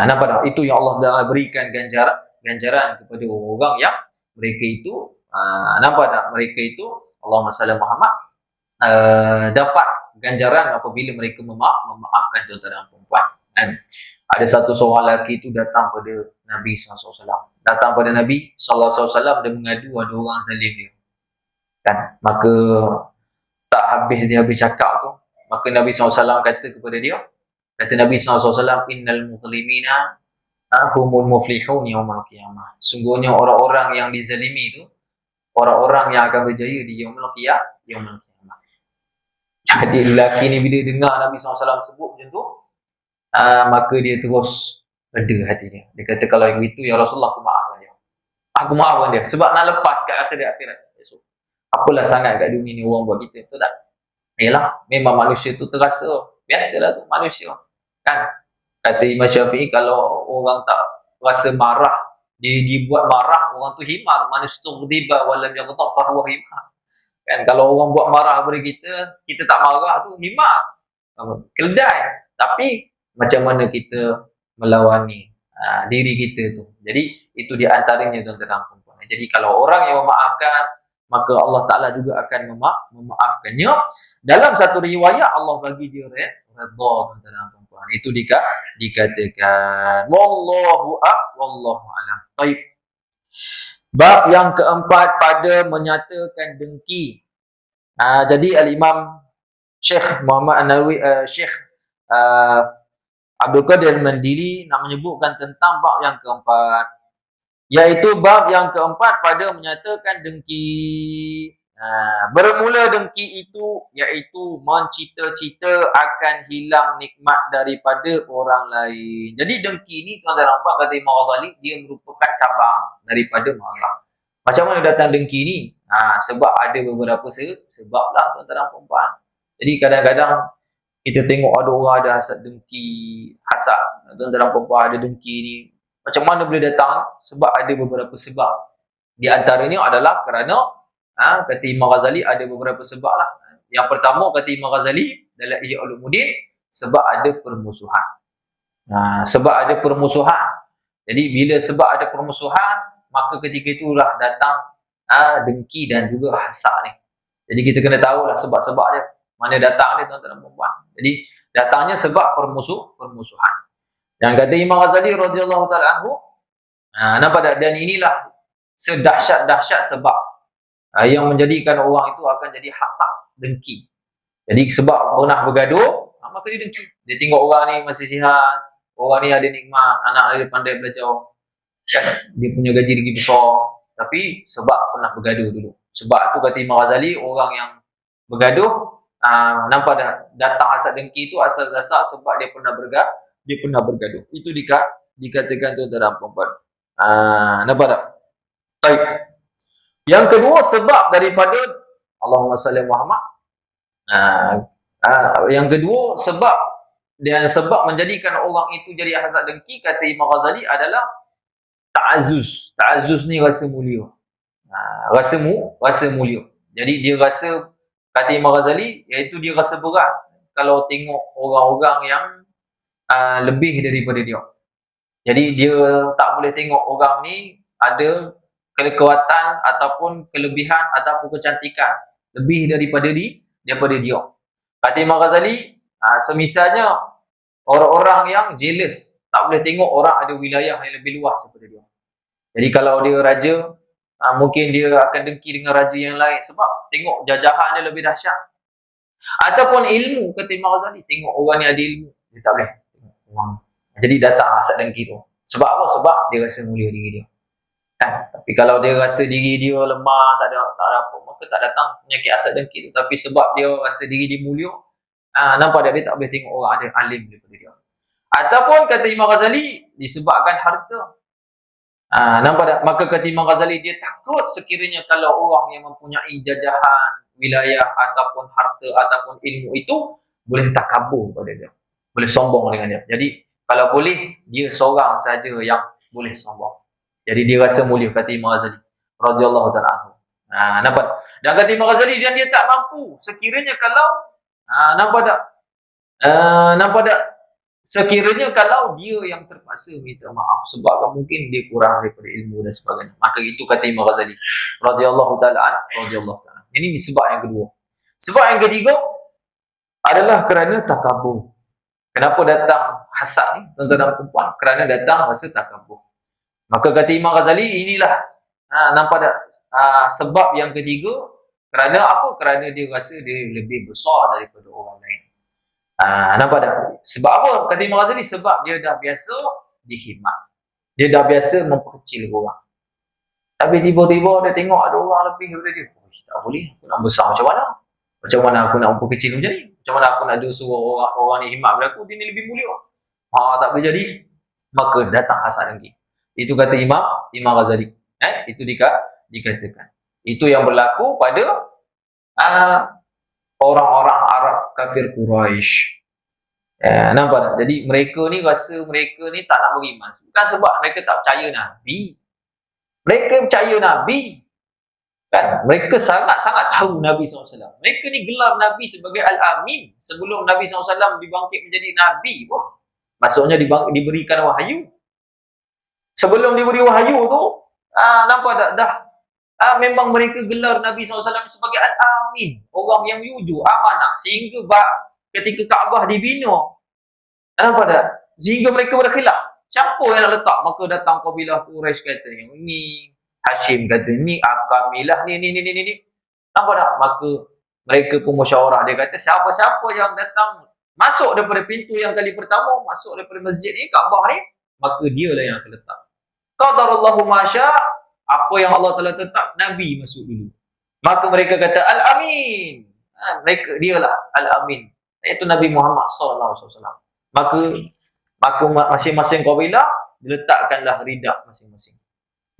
Nampak tak? Itu yang Allah dah berikan ganjaran kepada orang yang mereka itu, nampak tak? Mereka itu, Allahumma salli Muhammad, dapat ganjaran apabila mereka memaafkan tuan-tuan dan perempuan. Ada satu seorang lelaki itu datang pada Nabi SAW. Datang pada Nabi SAW dan mengadu ada orang zalim dia. Kan? Maka tak habis dia cakap tu, maka Nabi SAW kata kepada dia, kata Nabi SAW, innal muzlimina humul muflihun yaumal qiyamah. Sungguhnya orang-orang yang dizalimi itu orang-orang yang akan berjaya di yaumul qiyamah. Jadi lelaki ni bila dengar Nabi SAW sebut macam tu, maka dia terus reda hati dia. Dia kata, kalau begitu ya Rasulullah, aku maafkan dia. Aku maafkan dia sebab nak lepas kat akhirat esok. Apalah sangat kat dunia ni orang buat kita, betul tak? Yalah, memang manusia tu terasa. Biasalah tu manusia. Kan? Kata Imam Syafi'i, kalau orang tak rasa marah, dia dibuat marah, orang tu himar. Manustughdiba walam yaghdab fa huwa himar. Kan? Kalau orang buat marah kepada kita tak marah tu himar. Keledai. Tapi macam mana kita melawani diri kita tu. Jadi itu di antaranya tuan-tuan perempuan. Jadi kalau orang yang memaafkan, maka Allah Ta'ala juga akan memaafkannya. Dalam satu riwayat Allah bagi dia redha tuan-tuan perempuan. Itu dikatakan. Wallahu alam. Baik. Bab yang keempat pada menyatakan dengki. Jadi Al-Imam Syekh Muhammad An-Nawawi, Syekh Abdul Qadir Mandiri nak menyebutkan tentang bab yang keempat, iaitu bab yang keempat pada menyatakan dengki. Bermula dengki itu iaitu mencita-cita akan hilang nikmat daripada orang lain. Jadi dengki ni tuan-tuan nampak, kata Imam Ghazali, dia merupakan cabang daripada marah. Macam mana datang dengki ni? Sebab ada beberapa sebab lah tuan-tuan perempuan. Jadi kadang-kadang kita tengok ada orang ada hasad dengki, tuan-tuan perempuan ada dengki ni. Macam mana boleh datang? Sebab ada beberapa sebab. Di antaranya adalah kerana kata Imam Ghazali ada beberapa sebab lah. Yang pertama kata Imam Ghazali dalam Ihya Ulumuddin, sebab ada permusuhan. Sebab ada permusuhan. Jadi bila sebab ada permusuhan, maka ketika itulah datang dengki dan juga hasad ni. Jadi kita kena tahulah sebab-sebab dia. Mana datang dia tuan-tuan dan puan. Jadi datangnya sebab permusuhan. Yang kata Imam Ghazali radhiyallahu taala anhu, nampak tak? Dan inilah sedahsyat-dahsyat sebab yang menjadikan orang itu akan jadi hasad, dengki. Jadi sebab pernah bergaduh, maka dia dengki. Dia tengok orang ni masih sihat, orang ni ada nikmat, anak dia pandai belajar, dia punya gaji lagi besar, tapi sebab pernah bergaduh dulu. Sebab tu kata Imam Ghazali, orang yang bergaduh, nampak dah datang hasad dengki itu asal dasar sebab dia pernah bergaduh. Itu dikatakan tuan-tuan dan puan-puan. Nampak tak? Baik. Yang kedua sebab daripada Allahumma salli Muhammad, Yang kedua, sebab menjadikan orang itu jadi hasad dengki, kata Imam Ghazali, adalah ta'azzuz. Ta'azzuz ni rasa mulia. Rasa mulia. Jadi dia rasa, kata Imam Ghazali, iaitu dia rasa berat kalau tengok orang-orang yang lebih daripada dia. Jadi dia tak boleh tengok orang ni ada kekuatan ataupun kelebihan ataupun kecantikan lebih daripada dia. Kata Imam Ghazali, semisalnya orang-orang yang jealous, tak boleh tengok orang ada wilayah yang lebih luas daripada dia. Jadi kalau dia raja, mungkin dia akan dengki dengan raja yang lain sebab tengok jajahan dia lebih dahsyat. Ataupun ilmu, kata Imam Ghazali, tengok orang ni ada ilmu, dia tak boleh tengok orang ni. Jadi datang hasad dengki tu. Sebab apa? Sebab dia rasa mulia diri dia. Tapi kalau dia rasa diri dia lemah, tak ada apa, maka tak datang penyakit hasad dengki tu. Tapi sebab dia rasa diri dia mulia, nampak tak, dia tak boleh tengok orang ada alim daripada dia. Ataupun kata Imam Ghazali, disebabkan harta. Nampak tak? Maka kata Imam Ghazali, dia takut sekiranya kalau orang yang mempunyai jajahan, wilayah ataupun harta ataupun ilmu itu boleh takabur pada dia, boleh sombong dengan dia. Jadi kalau boleh, dia seorang saja yang boleh sombong. Jadi dia rasa mulia, kata Imam Ghazali radhiyallahu taala anhu. Nampak? Dan kata Imam Ghazali, dan dia tak mampu sekiranya kalau nampak tak? Sekiranya kalau dia yang terpaksa minta maaf sebab mungkin dia kurang daripada ilmu dan sebagainya. Maka itu kata Imam Ghazali radhiyallahu taala. Ini sebab yang kedua. Sebab yang ketiga adalah kerana takabur. Kenapa datang hasad ni, tuan-tuan dan perempuan? Kerana datang rasa takabur. Maka kata Imam Ghazali, inilah nampak tak sebab yang ketiga. Kerana apa? Kerana dia rasa dia lebih besar daripada orang lain. Nampak tak? Sebab apa? Kata Imam Ghazali, sebab dia dah biasa dihikmat. Dia dah biasa memperkecil orang. Tapi tiba-tiba dia tengok ada orang lebih daripada dia. Tak boleh, aku nak besar macam mana? Macam mana aku nak memperkecil macam ni? Macam mana aku nak suruh orang ni hikmat pada aku? Dia ni lebih mulia. Tak boleh jadi. Maka datang hasad dengki. Itu kata Imam Ghazali. Itu dikatakan. Itu yang berlaku pada orang-orang Arab kafir Quraisy. Nampak tak? Jadi mereka ni rasa mereka ni tak nak beriman. Bukan sebab mereka tak percaya Nabi. Mereka percaya Nabi. Kan? Mereka sangat-sangat tahu Nabi SAW. Mereka ni gelar Nabi sebagai Al-Amin. Sebelum Nabi SAW dibangkit menjadi Nabi pun. Maksudnya diberikan wahyu. Sebelum diberi wahyu tu, nampak tak? Dah memang mereka gelar Nabi SAW sebagai Al-Amin. Orang yang jujur, amanah. Sehingga ketika Kaabah dibina, nampak tak? Sehingga mereka berkhilaf. Siapa yang nak letak? Maka datang kabilah Quraisy kata yang ni, Hashim kata ni, Akamilah ni. Nampak tak? Maka mereka pun musyawarah. Dia kata siapa-siapa yang datang masuk daripada pintu yang kali pertama, masuk daripada masjid ni, Kaabah ni, maka dialah yang akan letak. Qadarallahu masya', apa yang Allah telah tetap, Nabi masuk dulu. Maka mereka kata Al-Amin. Mereka dialah Al-Amin, iaitu Nabi Muhammad SAW. Maka masing-masing kabilah diletakkanlah ridak masing-masing.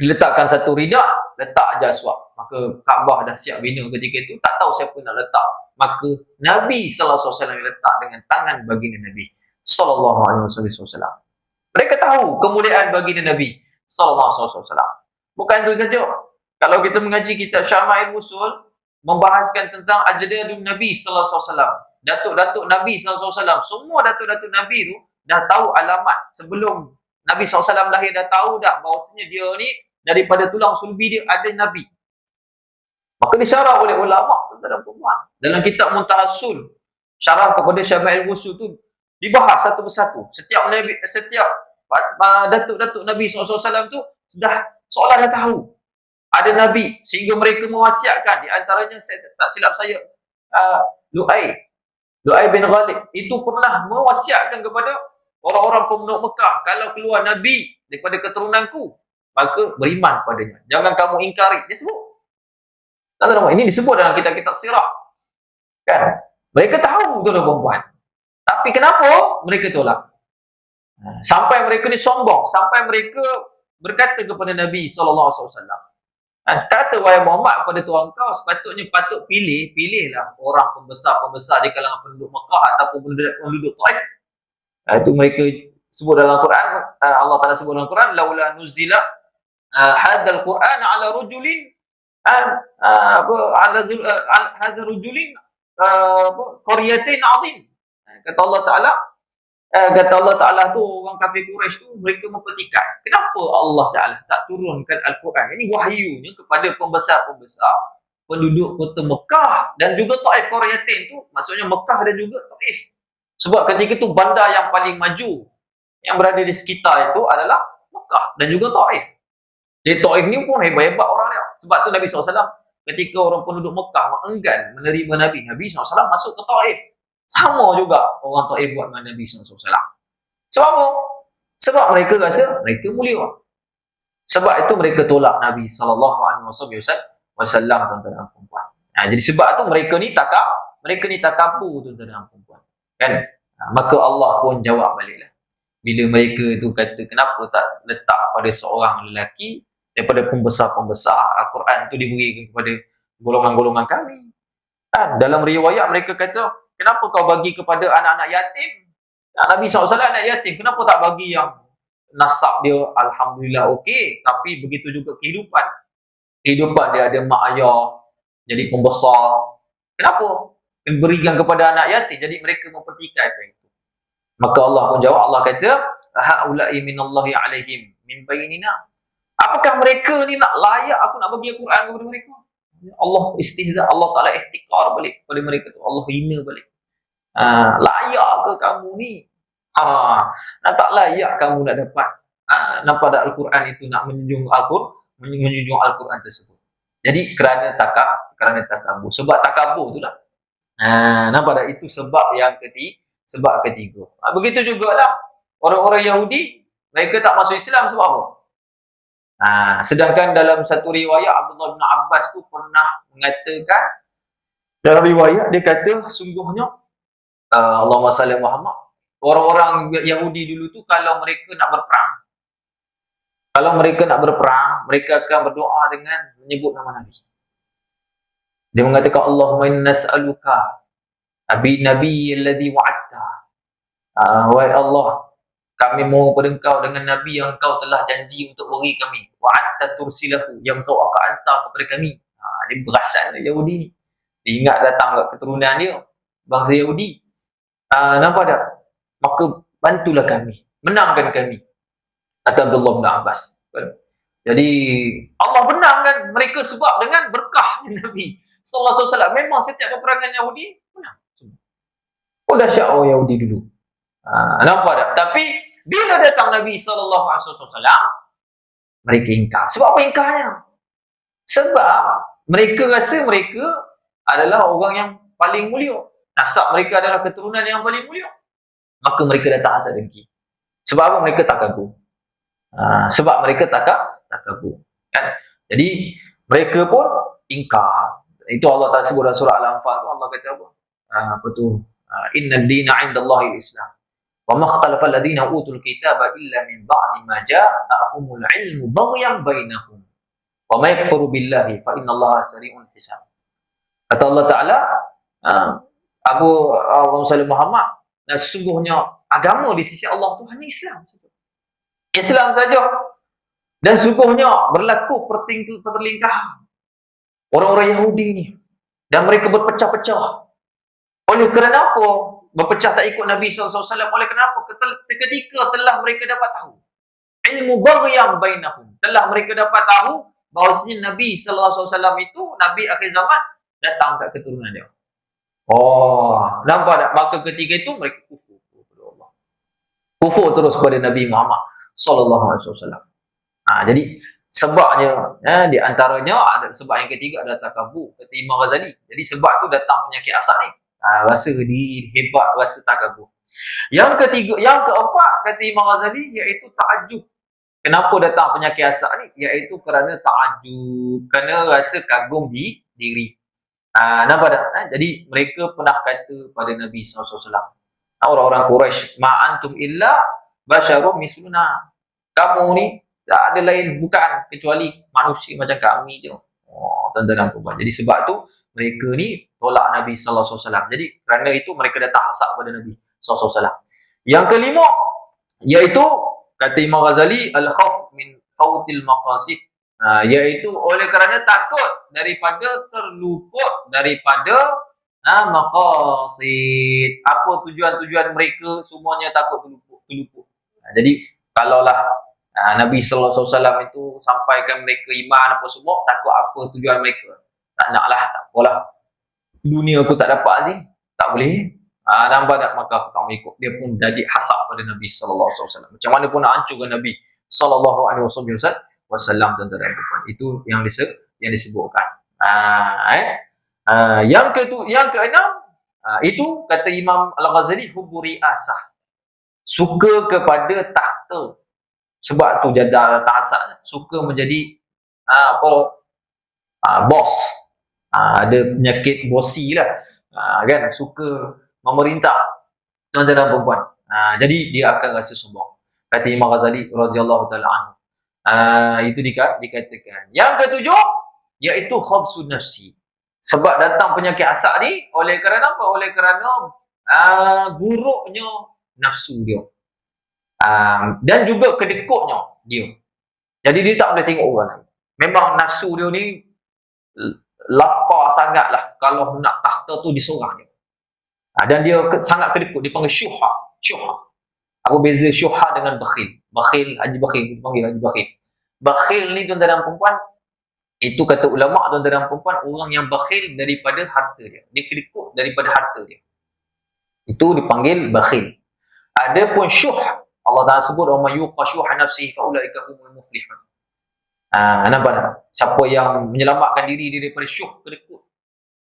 Diletakkan satu ridak, letak aja aswad. Maka Kaabah dah siap bina ketika itu, tak tahu siapa nak letak. Maka Nabi SAW yang letak dengan tangan baginda Nabi SAW. Mereka tahu kemuliaan baginda Nabi SAW. Bukan itu saja. Kalau kita mengaji kitab Syama'il Usul, membahaskan tentang ajdadun Nabi SAW. Datuk-datuk Nabi SAW. Semua datuk-datuk Nabi tu dah tahu alamat. Sebelum Nabi SAW lahir, dah tahu dah bahawasanya dia ni daripada tulang sulbi dia ada Nabi. Maka disyarah oleh ulama dalam kitab Muntahassul, syarah kepada Syama'il Usul tu dibahas satu persatu. Setiap datuk-datuk Nabi SAW tu sudah seolah dah tahu ada Nabi, sehingga mereka mewasiatkan. Di antaranya, saya tak silap saya, Lu'ay bin Ghalib itu pernah mewasiatkan kepada orang-orang pemeluk Mekah, kalau keluar Nabi daripada keturunanku, maka beriman padanya. Jangan kamu ingkari. Dia sebut. Ini disebut dalam kitab-kitab sirah. Kan? Mereka tahu tu perempuan. Tapi kenapa mereka tolak? Sampai mereka ni sombong, sampai mereka berkata kepada Nabi SAW, Kata wahai Muhammad kepada Tuhan kau, patut pilihlah orang pembesar di kalangan penduduk Mekah ataupun penduduk Taif. Itu mereka sebut dalam Quran, Allah Taala sebut dalam Quran, laula nuzila hadzal Quran ala rajulin hadza rajulin qaryatin azim. Kata Allah Ta'ala tu, orang kafir Quraisy tu mereka mempertikaikan, kenapa Allah Ta'ala tak turunkan Al-Quran ini wahyunya kepada pembesar-pembesar penduduk kota Mekah dan juga Taif. Qaryatin tu maksudnya Mekah dan juga Taif. Sebab ketika itu bandar yang paling maju yang berada di sekitar itu adalah Mekah dan juga Taif. Jadi Taif ni pun hebat-hebat orang dia. Sebab tu Nabi SAW ketika orang penduduk Mekah enggan menerima Nabi SAW masuk ke Taif. Sama juga orang Taif buat dengan Nabi SAW. Sebab apa? Sebab mereka rasa mereka mulia. Sebab itu mereka tolak Nabi SAW, tuan-tuan dan puan-puan. Jadi sebab tu mereka ni takabur, tuan-tuan dan puan-puan. Kan? Maka Allah pun jawab baliklah. Bila mereka tu kata, kenapa tak letak pada seorang lelaki daripada pembesar-pembesar, Al-Quran tu diberikan kepada golongan-golongan kami. Dalam riwayat mereka kata, kenapa kau bagi kepada anak-anak yatim? Nabi SAW anak yatim, kenapa tak bagi yang nasab dia alhamdulillah okey, tapi begitu juga kehidupan dia ada mak ayah jadi pembesar, kenapa berikan kepada anak yatim? Jadi mereka mempertikaikan itu. Maka Allah pun jawab, Allah kata, haula'i minallahi alaihim min bainina. Apakah mereka ni nak layak aku nak bagi Al-Quran kepada mereka? Allah istihza, Allah Ta'ala ihtikar balik kepada mereka tu, Allah hina balik. Layak ke kamu ni? Tak layak kamu nak dapat nampak tak Al-Quran itu nak menjunjung Al-Quran tersebut. Jadi kerana takabur. Sebab takabur tu lah. Nampak tak? Itu sebab yang ketiga. Begitu jugalah orang-orang Yahudi, mereka tak masuk Islam sebab apa? Sedangkan dalam satu riwayat Abdullah bin Abbas tu pernah mengatakan, dalam riwayat dia kata sungguhnya Allahumma salli Muhammad, orang-orang Yahudi dulu tu kalau mereka nak berperang, mereka akan berdoa dengan menyebut nama Nabi. Dia mengatakan Allahumma inna nas'aluka nabi alladhi wa'adta. Wahai Allah, kami mohon kepada engkau dengan Nabi yang engkau telah janji untuk beri kami. Wa'atta tursilahu, yang engkau akan hantar kepada kami. Dia berasan Yahudi ni. Dia ingat datang ke keturunan dia, bangsa Yahudi. Nampak tak? Maka bantulah kami, menangkan kami. Kata Abdullah bin Abbas. Jadi Allah menangkan mereka sebab dengan berkah Nabi sallallahu alaihi wasallam. Memang setiap peperangan Yahudi menang. Dahsyat orang Yahudi dulu. Nampak tak? Tapi bila datang Nabi sallallahu alaihi wasallam, mereka ingkar. Sebab apa ingkarnya? Sebab mereka rasa mereka adalah orang yang paling mulia. Nasab mereka adalah keturunan yang paling mulia. Maka mereka dah tak hasad dengki. Sebab apa? Mereka takabur. Sebab mereka takabur. Kan? Jadi mereka pun ingkar. Itu Allah Ta'ala sebut dalam surah Al-Anfal tu, Allah kata apa? Inna ad-dina 'indallahi al-Islam. Wa ma ikhtalafa alladhina utul kitaba illa min ba'di ma ja'ahumul 'ilmu baghyan bainahum. Wa ma yakfuru billahi fa innallaha sari'ul hisab. Kata Allah Ta'ala, Allahumma salli Muhammad, sesungguhnya agama di sisi Allah tu hanya Islam saja. Islam saja. Dan sesungguhnya berlaku pertelingkahan orang-orang Yahudi ni, dan mereka berpecah-pecah. Oleh kerana apa berpecah tak ikut Nabi SAW? Oleh kerana apa? Ketika telah mereka dapat tahu ilmu baghyan bainahum, telah mereka dapat tahu bahawasanya Nabi SAW itu Nabi akhir zaman datang kat keturunan dia. Nampak tak? Maka ketika itu mereka kufur kepada Allah. Kufur terus pada Nabi Muhammad sallallahu alaihi wasallam. Jadi sebabnya di antaranya ada sebab yang ketiga adalah takabur, kata Imam Ghazali. Jadi sebab tu datang penyakit asal ni. Rasa diri hebat, rasa takabur. Yang keempat kata Imam Ghazali iaitu ta'ajjub. Kenapa datang penyakit asal ni? Iaitu kerana ta'ajjub, kerana rasa kagum di diri. Nampak tak? Jadi mereka pernah kata pada Nabi SAW, orang-orang Quraisy, ma'antum illa basyarum misluna. Kamu ni Tak ada lain bukan kecuali manusia macam kami je. Oh, tuan-tuan dan puan. Jadi sebab tu mereka ni tolak Nabi sallallahu alaihi wasallam. Jadi kerana itu mereka datang hasad kepada Nabi sallallahu alaihi wasallam. Yang kelima iaitu kata Imam Ghazali al-khauf min fautil maqasid. Iaitu oleh kerana takut daripada terluput daripada maqasid. Apa tujuan-tujuan mereka semuanya takut terluput. Jadi kalaulah Nabi sallallahu alaihi wasallam itu sampaikan mereka iman apa semua, takut apa tujuan mereka. Tak naklah, tak apalah. Dunia aku tak dapat ni, tak boleh. Nampak tak, maka aku tak mau ikut. Dia pun jadi hasad pada Nabi sallallahu alaihi wasallam. Macam mana pun nak hancurkan Nabi sallallahu alaihi wasallam tuan-tuan dan puan. Itu yang disebutkan. Yang keenam, itu kata Imam Al-Ghazali hubbu riasah. Suka kepada takhta. Sebab tu jadah hasad, suka menjadi bos. Ada penyakit bosi lah. Kan, suka memerintah tuan-tuan dan perempuan. Jadi dia akan rasa sombong. Kata Imam Ghazali radhiyallahu taala anhu. Itu dikatakan. Yang ketujuh iaitu khabsun nafsi. Sebab datang penyakit hasad ni oleh kerana apa? Oleh kerana buruknya nafsu dia. Dan juga kedekutnya dia. Jadi dia tak boleh tengok orang lain. Memang nafsu dia ni lapar sangatlah kalau nak takhta tu disorang dia. Dan dia sangat kedekut, dipanggil syuha. Apa beza syuha dengan bakhil? Haji bakhil, dipanggil haji bakhil. Bakhil ni tuan-tuan dan perempuan, itu kata ulama tuan-tuan dan perempuan, orang yang bakhil daripada harta dia. Dia kedekut daripada harta dia. Itu dipanggil bakhil. Adapun syuh, Allah Taala sebut wa may yuqa syuha nafsihi fa ulaika humul muflihun. Nampak tak? Siapa yang menyelamatkan diri dia daripada syuh kedekut,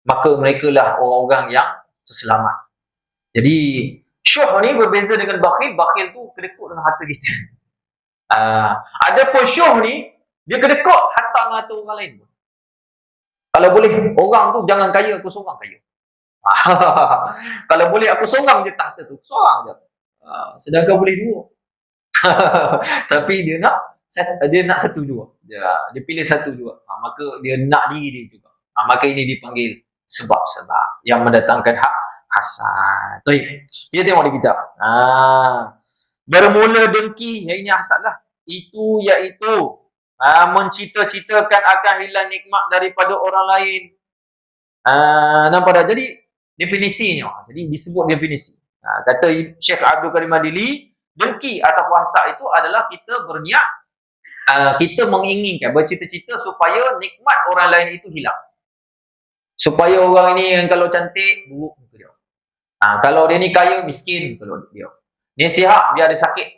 maka merekalah orang-orang yang seselamat. Jadi syuh ni berbeza dengan bakhil. Bakhil tu kedekut dengan harta kita. Adapun syuh ni dia kedekut harta dengan harta orang lain. Kalau boleh orang tu jangan kaya, aku seorang kaya. Kalau boleh aku seorang je tahta tu, seorang je. Sedangkan boleh dua. Tapi dia nak satu juga. Dia pilih satu juga. Maka dia nak diri dia juga. Maka ini dipanggil sebab-sebab yang mendatangkan hasad. Baik. Kita tengok di kitab. Bermula dengki, yang ini hasad lah. Itu iaitu mencita-citakan akan hilang nikmat daripada orang lain. Nampak tak? Jadi definisinya. Jadi disebut definisi. Kata Syekh Abdul Qadir Madili, dengki atau hasad itu adalah kita berniat, kita menginginkan, bercita-cita supaya nikmat orang lain itu hilang. Supaya orang ini yang kalau cantik, buruk muka dia. Kalau dia ni kaya, miskin kalau dia. Dia sihat, biar dia sakit.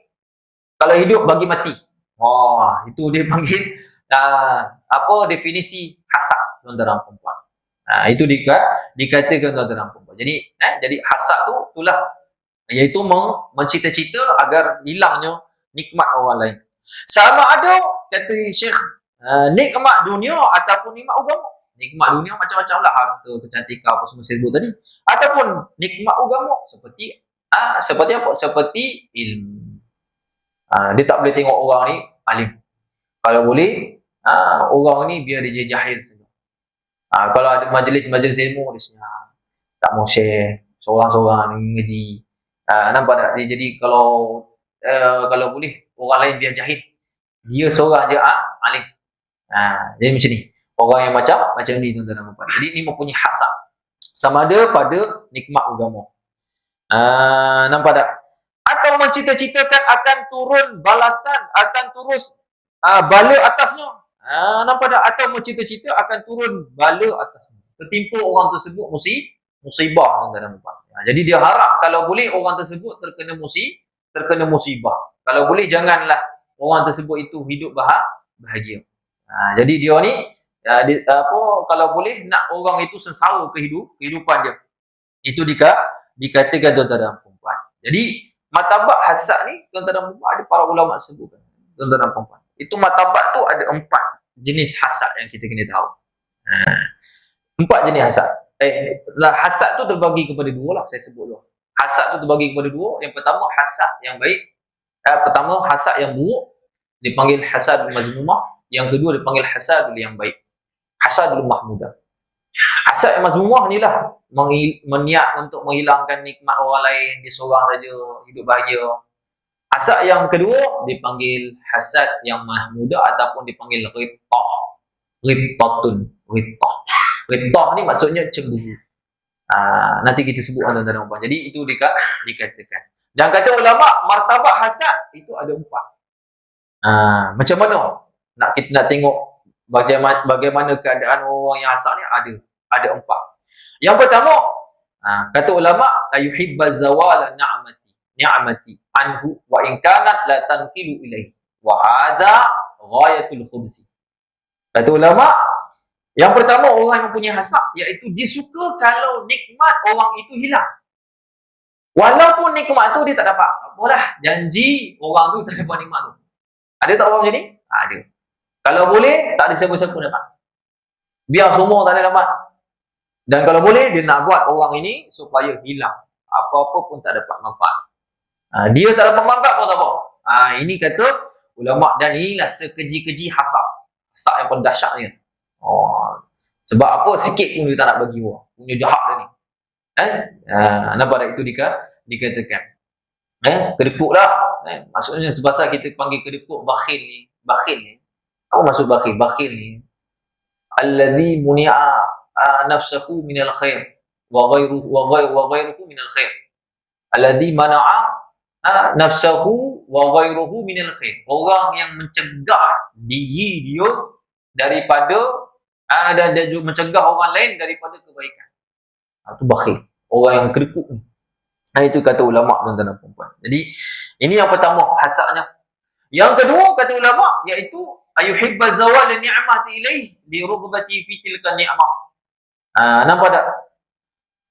Kalau hidup, bagi mati. Itu dia panggil definisi hasad tuan-tuan dan perempuan. Itu dikatakan tuan-tuan dan perempuan. Jadi hasad tu itulah, iaitu mencita-cita agar hilangnya nikmat orang lain. Sama ada kata Syekh nikmat dunia ataupun nikmat agama. Nikmat dunia macam-macam lah, harta, kecantikan apa semua saya sebut tadi. Ataupun nikmat agama seperti apa? Seperti ilmu. Dia tak boleh tengok orang ni alim. Kalau boleh orang ni biar dia jahil saja. Kalau ada majlis-majlis ilmu dia tak mau share, seorang-seorang ngaji. Nampak tak? Dia jadi kalau boleh orang lain biar jahil. Dia seorang je alim. Jadi macam ni. Orang yang macam ni tuan-tuan dan puan. Jadi ni mempunyai hasad. Sama ada pada nikmat agama. Nampak tak? Atau mencita-citakan akan turun balasan, akan turun bala atasnya. Nampak tak? Atau mencita-cita akan turun bala atasnya. Tertimpa orang tersebut musibah tuan-tuan dan puan. Jadi dia harap kalau boleh orang tersebut terkena musibah. Kalau boleh janganlah orang tersebut itu hidup bahagia. Jadi dia ni kalau boleh nak orang itu sengsara kehidupan dia. Itu dikatakan tuan-tuan dan perempuan. Jadi martabat hasad ni tuan-tuan dan perempuan ada para ulama sebutkan. Tuan-tuan dan perempuan. Itu martabat tu ada 4 jenis hasad yang kita kena tahu. 4 jenis hasad. Hasad tu terbagi kepada 2 lah, saya sebut dulu. Hasad tu terbagi kepada 2. Yang pertama hasad yang baik. Pertama hasad yang buruk. dipanggil hasadul mazmumah, yang kedua dipanggil hasadul yang baik, hasadul mahmudah. Hasad yang mazmumah ni lah meniat untuk menghilangkan nikmat orang lain, dia seorang saja hidup bahagia. Hasad yang kedua dipanggil hasad yang mahmudah ataupun dipanggil ghibtah. Ghibtah ni maksudnya cemburu. Nanti kita sebut tuan-tuan dan puan. Jadi itu dikatakan. Dan kata ulama, martabat hasad itu ada 4. Macam mana kita nak tengok bagaimana keadaan orang yang hasad ni? Ada 4. Yang pertama, kata ulama, ayuhibbaz zawala ni'mati anhu wa in kanat la tanqilu ilaihi wa hadha ghayatul khubsi. Kata ulama, yang pertama orang yang punya hasad iaitu dia suka kalau nikmat orang itu hilang. Walaupun nikmat tu dia tak dapat. Apalah, janji orang tu tak dapat nikmat tu. Ada tak orang macam ni? Ada. Kalau boleh, tak ada siapa-siapa dapat. Biar semua tak ada dapat. Dan kalau boleh, dia nak buat orang ini supaya hilang. Apa-apa pun tak dapat manfaat. Dia tak dapat manfaat pun tak apa. Ini kata ulama, dan inilah sekeji-keji hasad. Hasad yang paling dahsyat ni. Sebab apa? Sikit pun dia tak nak bagi orang. Punya jahat dia ni. Nampak tak itu dikatakan. Kedekut lah. Maksudnya sebab kita panggil kedekut bakhil ni. Bakhil ni. Apa maksud bakhil? Bakhil ni alladhi muni'a nafsahu minal khair wa ghairuhu minal khair. Alladhi mana'a nafsahu wa ghairuhu minal khair. Orang yang mencegah diri dia daripada dan juga mencegah orang lain daripada kebaikan. Itu bakhil. Orang yang kedekut ni. Itu kata ulama, tuan-tuan dan puan-puan. Jadi ini yang pertama, hasadnya. Yang kedua kata ulama iaitu ayuhibbaz zawal ni'mati ilaih li rughbati fi tilka ni'mah. Nampak tak?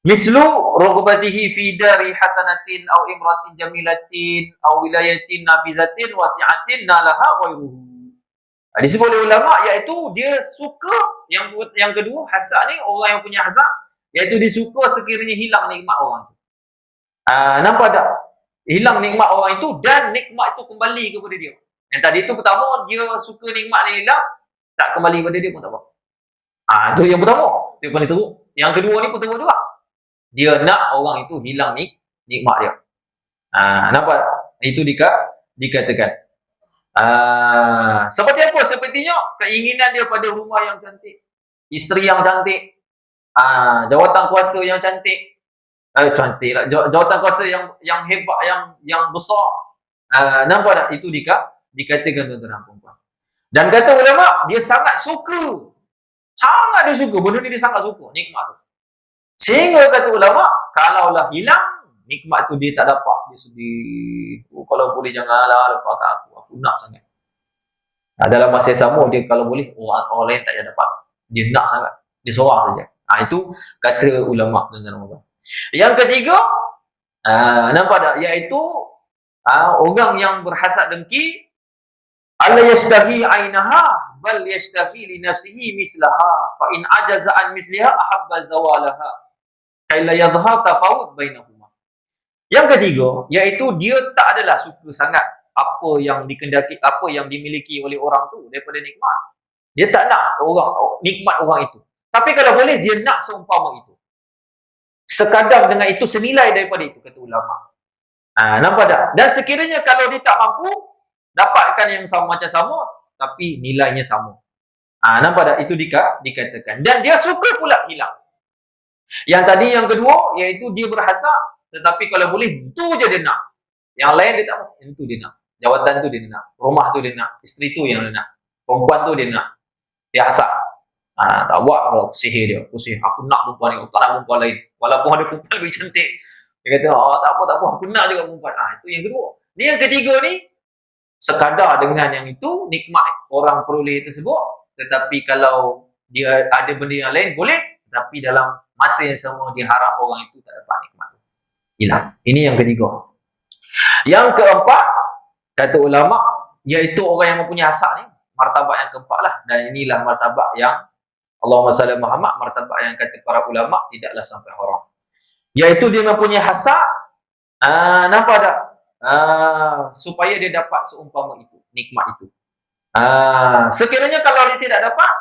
Mislu rughbatihi fi dari hasanatin aw imratin jamilatin aw wilayatin nafizatin wasi'atin nalaha ghairuhu. Disebut oleh ulama iaitu dia suka yang kedua, hasad ni, orang yang punya hasad iaitu dia suka sekiranya hilang nikmat orang tu. Nampak tak? Hilang nikmat orang itu dan nikmat itu kembali kepada dia. Yang tadi itu pertama, dia suka nikmat ni hilang, tak kembali kepada dia pun tak apa. Itu yang pertama. Itu yang paling teruk. Yang kedua ni pun teruk juga. Dia nak orang itu hilang nikmat dia. Nampak tak? Itu dikatakan. Seperti apa? Sepertinya keinginan dia pada rumah yang cantik, isteri yang cantik, jawatan kuasa yang cantik, cantik lah, jawatan kuasa yang hebat, yang besar. Nampak tak? Itu dikatakan tuan-tuan dan puan-puan. Dan kata ulama, dia sangat suka. Sangat dia suka. Benda ni dia sangat suka, nikmat tu. Sehingga kata ulama, kalaulah hilang nikmat tu dia tak dapat, dia sedih. Kalau boleh janganlah lepaskan aku nak sangat. Dalam masa yang sama, dia kalau boleh orang lain tak dapat. Dia nak sangat. Dia seorang saja. Itu kata ulama, tuan-tuan dan puan-puan. Yang ketiga, nampak tak? Iaitu orang yang berhasad dengki, alla yashtahi ainaha bal yashtahi li nafsihi mislaha fa in ajaza an misliha ahabba zawalaha kaila yadhhar tafawud bainahuma. Yang ketiga iaitu dia tak adalah suka sangat apa yang dikendaki, apa yang dimiliki oleh orang tu daripada nikmat. Dia tak nak nikmat orang itu. Tapi kalau boleh dia nak seumpama itu. Sekadar dengan itu, senilai daripada itu, kata ulama. Nampak tak? Dan sekiranya kalau dia tak mampu dapatkan yang sama macam sama, tapi nilainya sama. Nampak tak? Itu dikatakan. Dan dia suka pula hilang. Yang tadi yang kedua, iaitu dia berhasad, tetapi kalau boleh, itu je dia nak. Yang lain dia tak mau, itu dia nak. Jawatan tu dia nak. Rumah tu dia nak. Isteri tu yang dia nak. Perempuan tu dia nak. Dia hasad. Tak buat apa, sihir dia. Aku nak perempuan ni, aku tak nak perempuan lain. Walaupun ada perempuan lebih cantik. Dia kata, tak apa, aku nak juga perempuan. Itu yang kedua. Ni yang ketiga ni, sekadar dengan yang itu, nikmat orang peroleh tersebut. Tetapi kalau dia ada benda yang lain, boleh. Tetapi dalam masa yang sama, dia harap orang itu tak dapat nikmat. Hilang. Ini yang ketiga. Yang keempat, kata ulama, iaitu orang yang mempunyai hasad ni, martabat yang keempat lah. Dan inilah martabat yang Allahumma salli Muhammad, martabat yang kata para ulama tidaklah sampai haram. Iaitu dia mempunyai hasad, nampak tak? Supaya dia dapat seumpama itu, nikmat itu. Sekiranya kalau dia tidak dapat,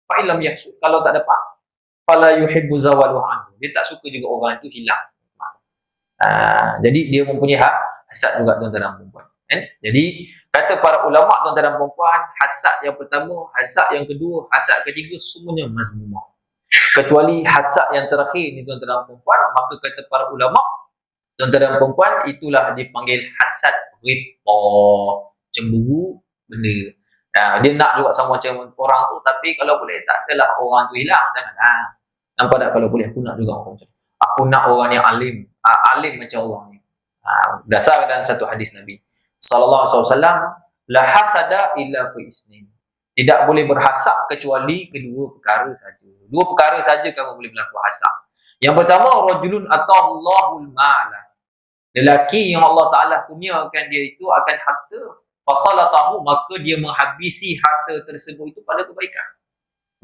fa illam yahsud, kalau tak dapat, fala yuhibbu zawaluhu anhu. Dia tak suka juga orang itu hilang. Jadi dia mempunyai hak hasad juga tuan-tuan dan puan-puan. Jadi kata para ulama tuan-tuan dan puan-puan, hasad yang pertama, hasad yang kedua, hasad ketiga semuanya mazmumah. Kecuali hasad yang terakhir ni tuan-tuan dan puan-puan, maka kata para ulama, tuan-tuan dan puan-puan, itulah dipanggil hasad ghibta, cemburu benda. Dia nak juga sama macam orang tu, tapi kalau boleh tak adalah orang tu hilang, janganlah. Nampak tak, kalau boleh aku nak juga orang macam, aku nak orang yang alim, alim macam orang ni. Dasar dalam satu hadis Nabi sallallahu alaihi wasallam, la hasada illa fi isnin. Tidak boleh berhasad kecuali kedua perkara saja. Dua perkara saja kamu boleh berlaku hasad. Yang pertama, rajulun atallahul mala. Lelaki yang Allah Taala kurniakan dia itu akan harta, fasalatahu, maka dia menghabisi harta tersebut itu pada kebaikan.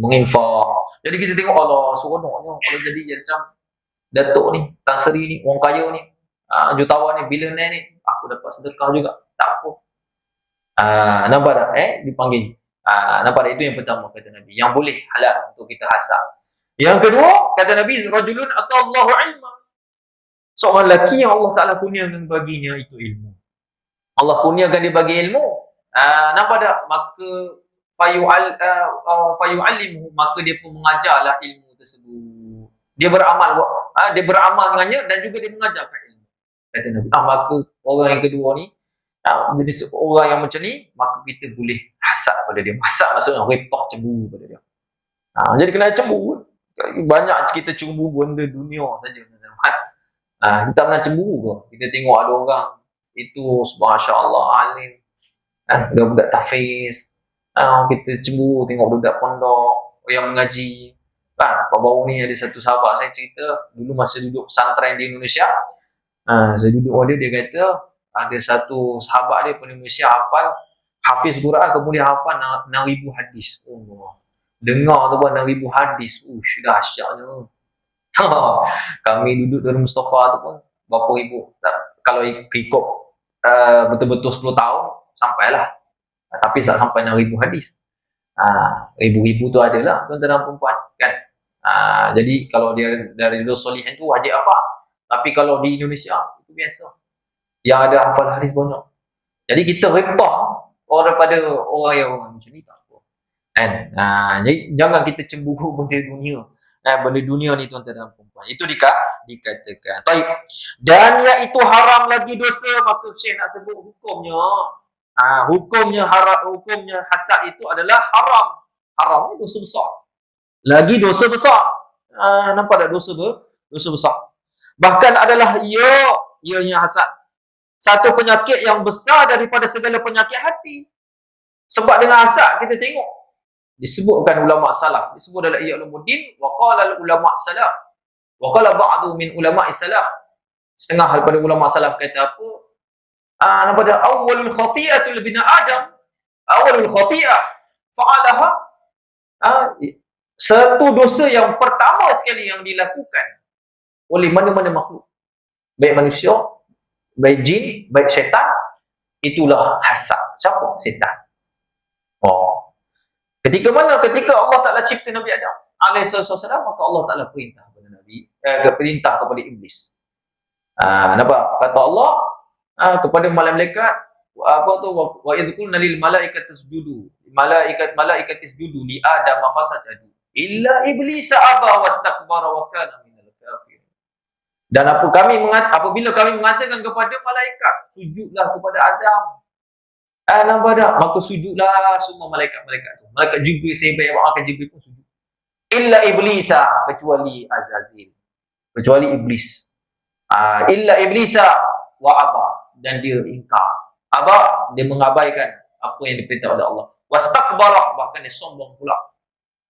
Menginfak. Jadi kita tengok Allah seronoknya kalau jadi macam Datuk ni, Tan Sri ni, orang kaya ni, jutawan ni, billionaire ni, aku dapat sedekah juga. Tak apa. Nampak tak? Dipanggil. Nampak tak? Itu yang pertama kata Nabi. Yang boleh halal untuk kita hasad. Yang kedua, kata Nabi, rajulun atallahu ilma. Seorang lelaki yang Allah Ta'ala kurniakan baginya itu ilmu. Allah kurniakan dia bagi ilmu. Nampak tak? Maka fayu'allimu, maka dia pun mengajarlah ilmu tersebut. Dia beramal dengannya dan juga dia mengajarkan ilmu. Kata Nabi, maka orang yang kedua ni, jadi orang yang macam ni, maka kita boleh hasad pada dia. Hasad maksudnya repot, cemburu pada dia. Jadi kena cemburu. Banyak kita cemburu benda dunia saja. Kita pernah cemburu ke? Kita tengok ada orang itu masya-Allah alim, budak-budak tahfiz. Kita cemburu tengok budak pondok yang mengaji. Baru ni ada satu sahabat saya cerita, dulu masa duduk pesantren di Indonesia, saya duduk dengan dia kata ada satu sahabat dia di Indonesia hafiz Quran, kemudian hafal 6,000 hadis. Dengar tu pun 6,000 hadis. Dahsyatnya. Kami duduk dalam Mustafa tu pun berapa ribu, kalau ikut betul-betul 10 tahun sampailah, tapi tak sampai 6,000 hadis. Ribu-ribu tu adalah tuan-tuan dan puan-puan kan. Jadi kalau dia dari Solihin tu wajib hafal, tapi kalau di Indonesia itu biasa yang ada hafal hadis banyak. Jadi kita repah daripada orang yang macam ni tak apa kan. Jadi jangan kita cemburu benda dunia. Benda dunia ni tuan-tuan dan puan-puan, itu dikatakan. Taib. Dan iaitu haram lagi dosa, maka Syekh nak sebut hukumnya. Hukumnya hasad itu adalah haram. Haram ni dosa besar. Lagi dosa besar. Nampak tak dosa besar. Bahkan adalah ianya hasad satu penyakit yang besar daripada segala penyakit hati. Sebab dengan hasad kita tengok disebutkan ulama salaf, disebut dalam Ihya Ulumuddin, wa qala ulama salaf, wa qala ba'du min ulama salaf. Setengah daripada ulama salaf kata apa? Nampak dah, awwalul khati'atul bina Adam, awwalul khati'ah fa'alaha, satu dosa yang pertama sekali yang dilakukan oleh mana-mana makhluk, baik manusia, baik jin, baik syaitan, itulah hasad. Siapa? Syaitan. Ketika Allah Ta'ala cipta Nabi Adam alaihissalam, maka Allah Ta'ala perintah kepada Nabi, perintah kepada iblis. Nampak? Kata Allah kepada malaikat, wa idh qulna lil malaikati isjudu, malaikat isjudu li Adam fasajadu illa iblis aba wastakbara wa kana minal kafirin. Dan apabila kami mengatakan kepada malaikat, sujudlah kepada Adam, nampak tak? Maka sujudlah semua malaikat-malaikat tu. Malaikat Jibril, sebaik malaikat Jibril pun sujud. Illa iblisa, kecuali Azazil, kecuali iblis. Illa iblisa wa aba, dan dia ingkar. Aba, dia mengabaikan apa yang diperintah oleh Allah. Wastakbara, bahkan dia sombong pula.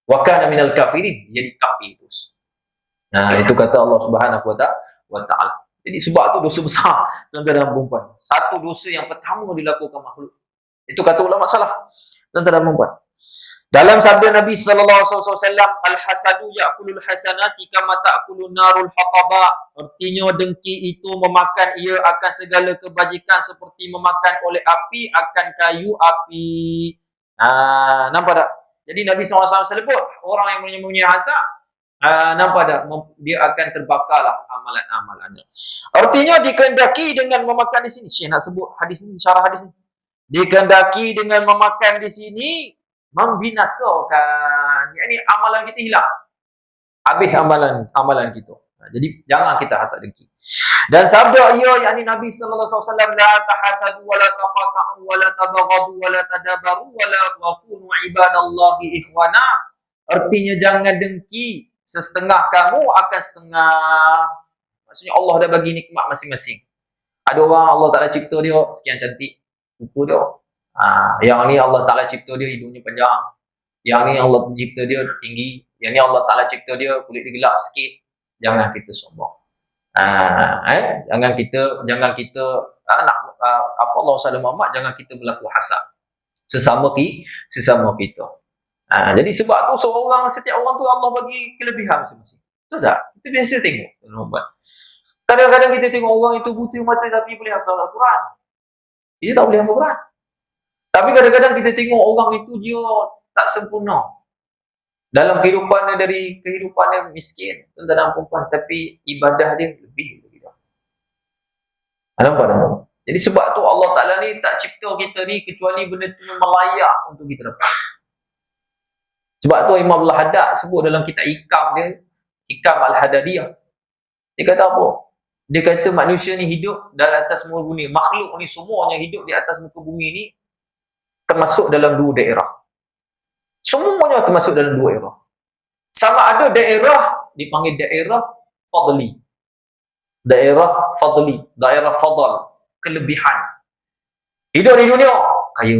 Wa kana minal kafirin, jadi kafir terus. Itu kata Allah Subhanahu wa Ta'ala. Jadi sebab tu dosa besar tuan-tuan dan puan-puan. Satu dosa yang pertama dilakukan makhluk. Itu kata ulama salaf. Tuan-tuan dan puan-puan. Dalam sabda Nabi sallallahu alaihi wasallam, al-hasadu ya'kulul hasanati kama ta'kulun narul hataba. Artinya dengki itu memakan ia akan segala kebajikan seperti memakan oleh api akan kayu api. Nampak tak? Jadi Nabi SAW sebut orang yang menyembunyi hasad, nampak tak? Dia akan terbakarlah amalan-amalannya. Artinya dikehendaki dengan memakan di sini. Syekh nak sebut hadis ni, syarah hadis ni. Dikehendaki dengan memakan di sini membinasakan. Yakni amalan kita hilang. Habis amalan kita. Jadi jangan kita hasad dengki. Dan sabda ia yakni Nabi sallallahu alaihi wasallam, la tahasadu wa la taqata'u wa la tabaghadu wa la tadabaru wa la takunu ibadallahi ikhwana. Artinya jangan dengki, setengah kamu akan setengah. Maksudnya Allah dah bagi nikmat masing-masing. Ada orang Allah Taala cipta dia sekian cantik rupa dia. Yang ni Allah Taala cipta dia hidungnya panjang. Yang ni Allah cipta dia tinggi. Yang ni Allah Taala cipta dia kulit dia gelap sikit. Jangan kita sombong. Jangan kita apa Allah Subhanahu Muhammad, jangan kita berlaku hasad sesama kita. Jadi sebab tu setiap orang tu Allah bagi kelebihan masing-masing. Betul tak? Itu biasa tengok. Kadang-kadang kita tengok orang itu buta mata tapi boleh hafal Al-Quran. Dia tak boleh hafal Quran. Tapi kadang-kadang kita tengok orang itu dia tak sempurna. Dalam kehidupan dia miskin, tuan-tuan dan puan, tapi ibadah dia lebih begitu. Nampak tak? Jadi sebab tu Allah Ta'ala ni tak cipta kita ni kecuali benda tu memang layak untuk kita dapat. Sebab tu Imam Al-Haddad sebut dalam kitab Hikam Al-Hadadiyah. Dia kata apa? Dia kata manusia ni hidup dalam atas muka bumi. Makhluk ni semuanya hidup di atas muka bumi ni termasuk dalam dua daerah. Semuanya termasuk dalam dua daerah. Sama ada daerah dipanggil daerah fadli. Daerah fadl, kelebihan. Hidup di dunia kaya,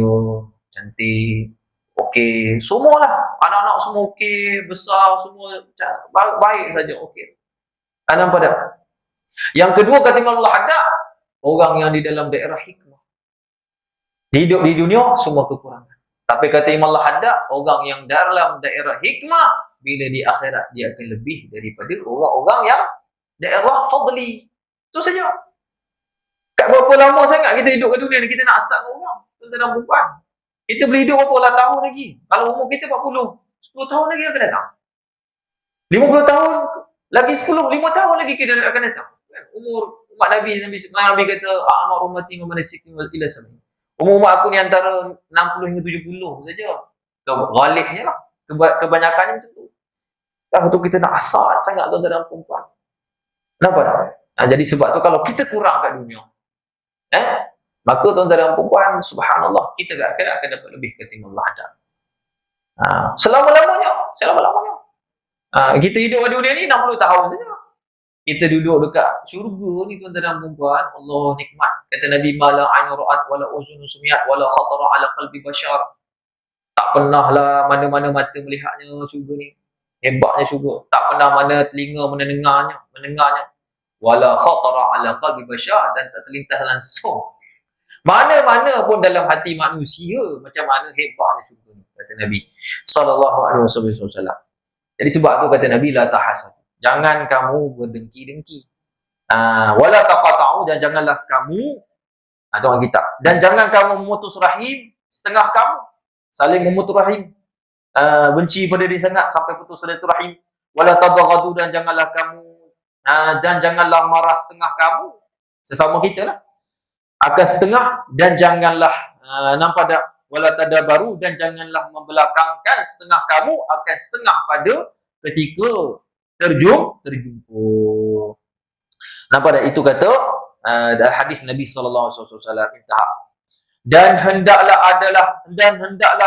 cantik, okey, semualah. Anak-anak semua okey, besar semua baik saja, okey. Nampak tak? Yang kedua kata Imam Al-Haddad, orang yang di dalam daerah hikmah. Hidup di dunia semua kekurangan. Tapi kata Imam Al-Haddad, orang yang dalam daerah hikmah, bila di akhirat dia akan lebih daripada orang-orang yang daerah fadli. Itu saja. Kat berapa lama sangat kita hidup kat dunia ni, kita nak asal dengan orang. Tuan-tuan dan puan. Kita boleh hidup berapa tahun lagi. Kalau umur kita 40, 10 tahun lagi akan datang. 50 tahun, lagi 10, 5 tahun lagi kita akan datang. Umur umat Nabi kata, A'amar ummati memanisikin ila sami. Umur umat aku ni antara 60 hingga 70 saja. Ghalibnya lah. Kebanyakannya macam tu. Tu kita nak asal sangat tuan-tuan dan puan. Nampak tak? Jadi sebab tu kalau kita kurang kat dunia, maka tuan-tuan dan puan, subhanallah, kita kat akhirat akan dapat lebih ketimbang Allah ada. Selama-lamanya. Kita hidup di dunia ni 60 tahun saja. Kita duduk dekat syurga ni tuan-tuan dan puan, Allah nikmat. Kata Nabi, mala ainu ra'at wala uzunu sumiat wala khatara ala qalbi bashar. Tak pernahlah mana-mana mata melihatnya syurga ni. Hebatnya syurga. Tak pernah mana telinga mendengarnya. Wala khatara ala qalbi bashar, dan tak terlintas langsung. Mana-mana pun dalam hati manusia macam mana hebatnya syurga ni, kata Nabi sallallahu alaihi wasallam. Jadi sebab tu kata Nabi, la tahasad. Jangan kamu berdengki-dengki. Wala taqata'u, dan janganlah kamu tuan kita. Dan jangan kamu memutus rahim setengah kamu. Saling memutus rahim. Benci pada diri sangat sampai putus silaturahim. Wala tabaghadu, dan janganlah kamu dan janganlah marah setengah kamu. Sesama kita lah. Akan setengah, dan janganlah nampak tak? Wala tadabaru, dan janganlah membelakangkan setengah kamu akan setengah pada ketika terjumpa. Nampak tak? Itu kata hadis Nabi sallallahu alaihi wasallam, intah. Dan hendaklah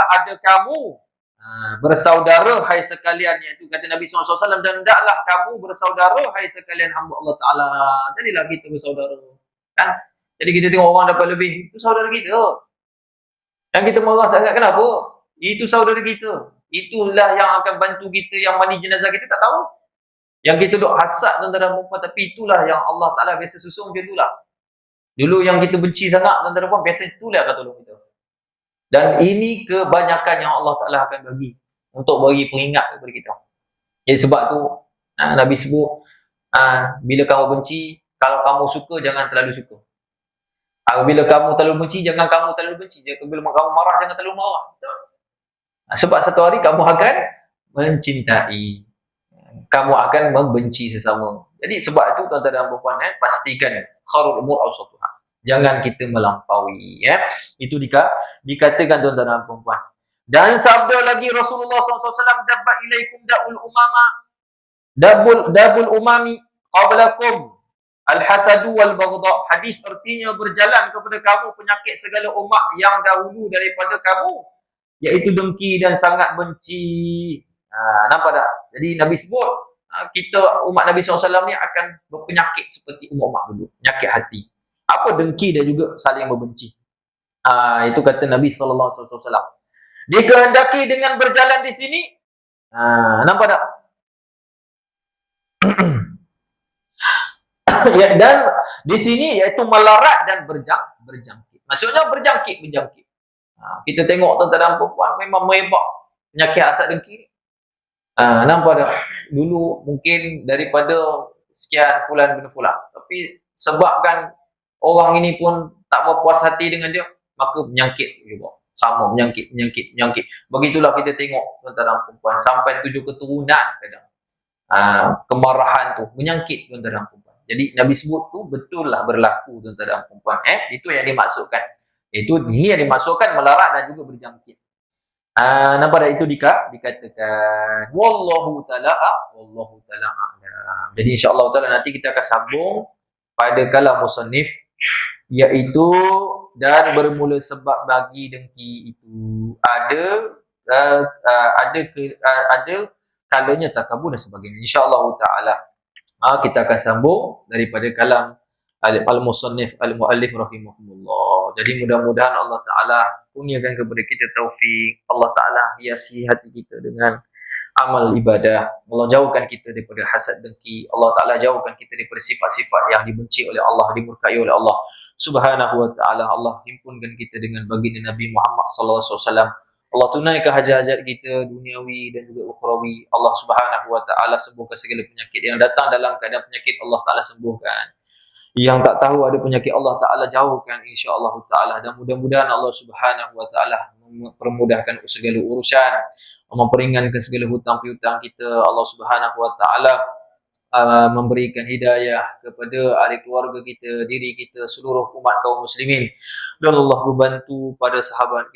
ada kamu bersaudara hai sekalian, iaitu kata Nabi sallallahu alaihi wasallam, dan hendaklah kamu bersaudara hai sekalian hamba Allah Taala. Jadilah kita bersaudara. Kan? Jadi kita tengok orang dapat lebih, itu saudara kita. Yang kita marah sangat kenapa? Itu saudara kita. Itulah yang akan bantu kita yang mandi jenazah kita, tak tahu. Yang kita duk hasad tuan-tuan dan puan, tapi itulah yang Allah Ta'ala biasa susung macam itulah. Dulu yang kita benci sangat tuan-tuan dan puan, biasa itulah akan tolong kita. Dan ini kebanyakan yang Allah Ta'ala akan bagi untuk bagi pengingat kepada kita. Jadi sebab tu Nabi sebut, bila kamu benci, kalau kamu suka jangan terlalu suka. Bila kamu terlalu benci, jangan kamu terlalu benci. Bila kamu marah, jangan terlalu marah. Betul? Sebab satu hari kamu akan mencintai, kamu akan membenci sesama. Jadi sebab itu tuan-tuan dan puan-puan, pastikan khairul umur awsatuha. Jangan kita melampaui, Itu dikatakan tuan-tuan dan puan-puan. Dan sabda lagi Rasulullah SAW, dabba ilaikum da'ul umama, dabul umami qablakum, al-hasadu wal baghdha. Hadis artinya berjalan kepada kamu penyakit segala umat yang dahulu daripada kamu, iaitu dengki dan sangat benci. Nampak tak? Jadi Nabi sebut, kita umat Nabi SAW ni akan berpenyakit seperti umat-umat dulu, penyakit hati. Apa dengki dan juga saling membenci. Itu kata Nabi SAW. Dikehendaki dengan berjalan di sini, nampak tak? Dan di sini iaitu melarat dan berjangkit. Maksudnya berjangkit. Kita tengok tuan-tuan dan puan-puan memang merebak penyakit hasad dengki. Nampak tak? Dulu mungkin daripada sekian fulan bin fulan, tapi sebabkan orang ini pun tak berpuas hati dengan dia, maka menyangkit juga. Sama menyangkit. Begitulah kita tengok tuan-tuan dan puan-puan sampai 7 keturunan kadang. Kemarahan tu menyangkit tuan-tuan dan puan-puan. Jadi Nabi sebut tu betul lah berlaku tuan-tuan dan puan-puan. Itu yang dimaksudkan. Ini yang dimaksudkan melarat dan juga berjangkit. Nampak tak? Itu dikatakan wallahu ta'ala a'lam. Jadi insya-Allah taala nanti kita akan sambung pada kalam musannif, iaitu dan bermula sebab bagi dengki itu ada kalanya takabur dan sebagainya. Insya-Allah taala kita akan sambung daripada kalam al-musannif al-muallif rahimahullah. Jadi mudah-mudahan Allah taala kurniakan kepada kita taufik, Allah taala hiasi hati kita dengan amal ibadah. Allah jauhkan kita daripada hasad dengki. Allah taala jauhkan kita daripada sifat-sifat yang dibenci oleh Allah, dimurkai oleh Allah Subhanahu wa taala. Allah himpunkan kita dengan baginda Nabi Muhammad sallallahu alaihi wasallam. Allah tunaikan hajat-hajat kita duniawi dan juga ukhrawi. Allah Subhanahu wa taala sembuhkan segala penyakit yang datang dalam keadaan penyakit, Allah taala sembuhkan. Yang tak tahu ada penyakit, Allah taala jauhkan insya-Allah taala. Dan mudah-mudahan Allah Subhanahu wa taala mempermudahkan segala urusan, memperingankan segala hutang piutang kita. Allah Subhanahu wa taala memberikan hidayah kepada ahli keluarga kita, diri kita, seluruh umat kaum muslimin. Dan Allah membantu para sahabat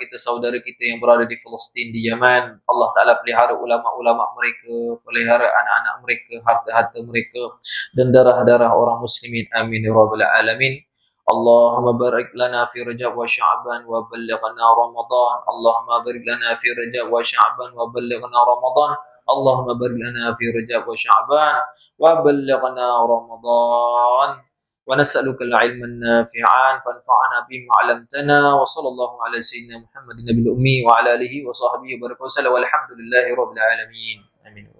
kita, saudara kita yang berada di Palestin, di Yaman. Allah taala pelihara ulama-ulama mereka, pelihara anak-anak mereka, harta-harta mereka dan darah-darah orang muslimin. Amin ya rabbal alamin. Allahumma barik lana fi Rajab wa Sya'ban wa ballighna Ramadan. Allahumma barik lana fi Rajab wa Sya'ban wa ballighna Ramadan. Allahumma barik lana fi Rajab wa Sya'ban wa ballighna Ramadan. Wa nas'aluka al-'ilma an-nafi'an fanfa'na bima 'allamtana. Wa sallallahu ala sayyidina Muhammadin nabiyil ummi wa ala alihi wa sahbihi wa baraka wa sallam. Walhamdulillahi rabbil alamin. Amin.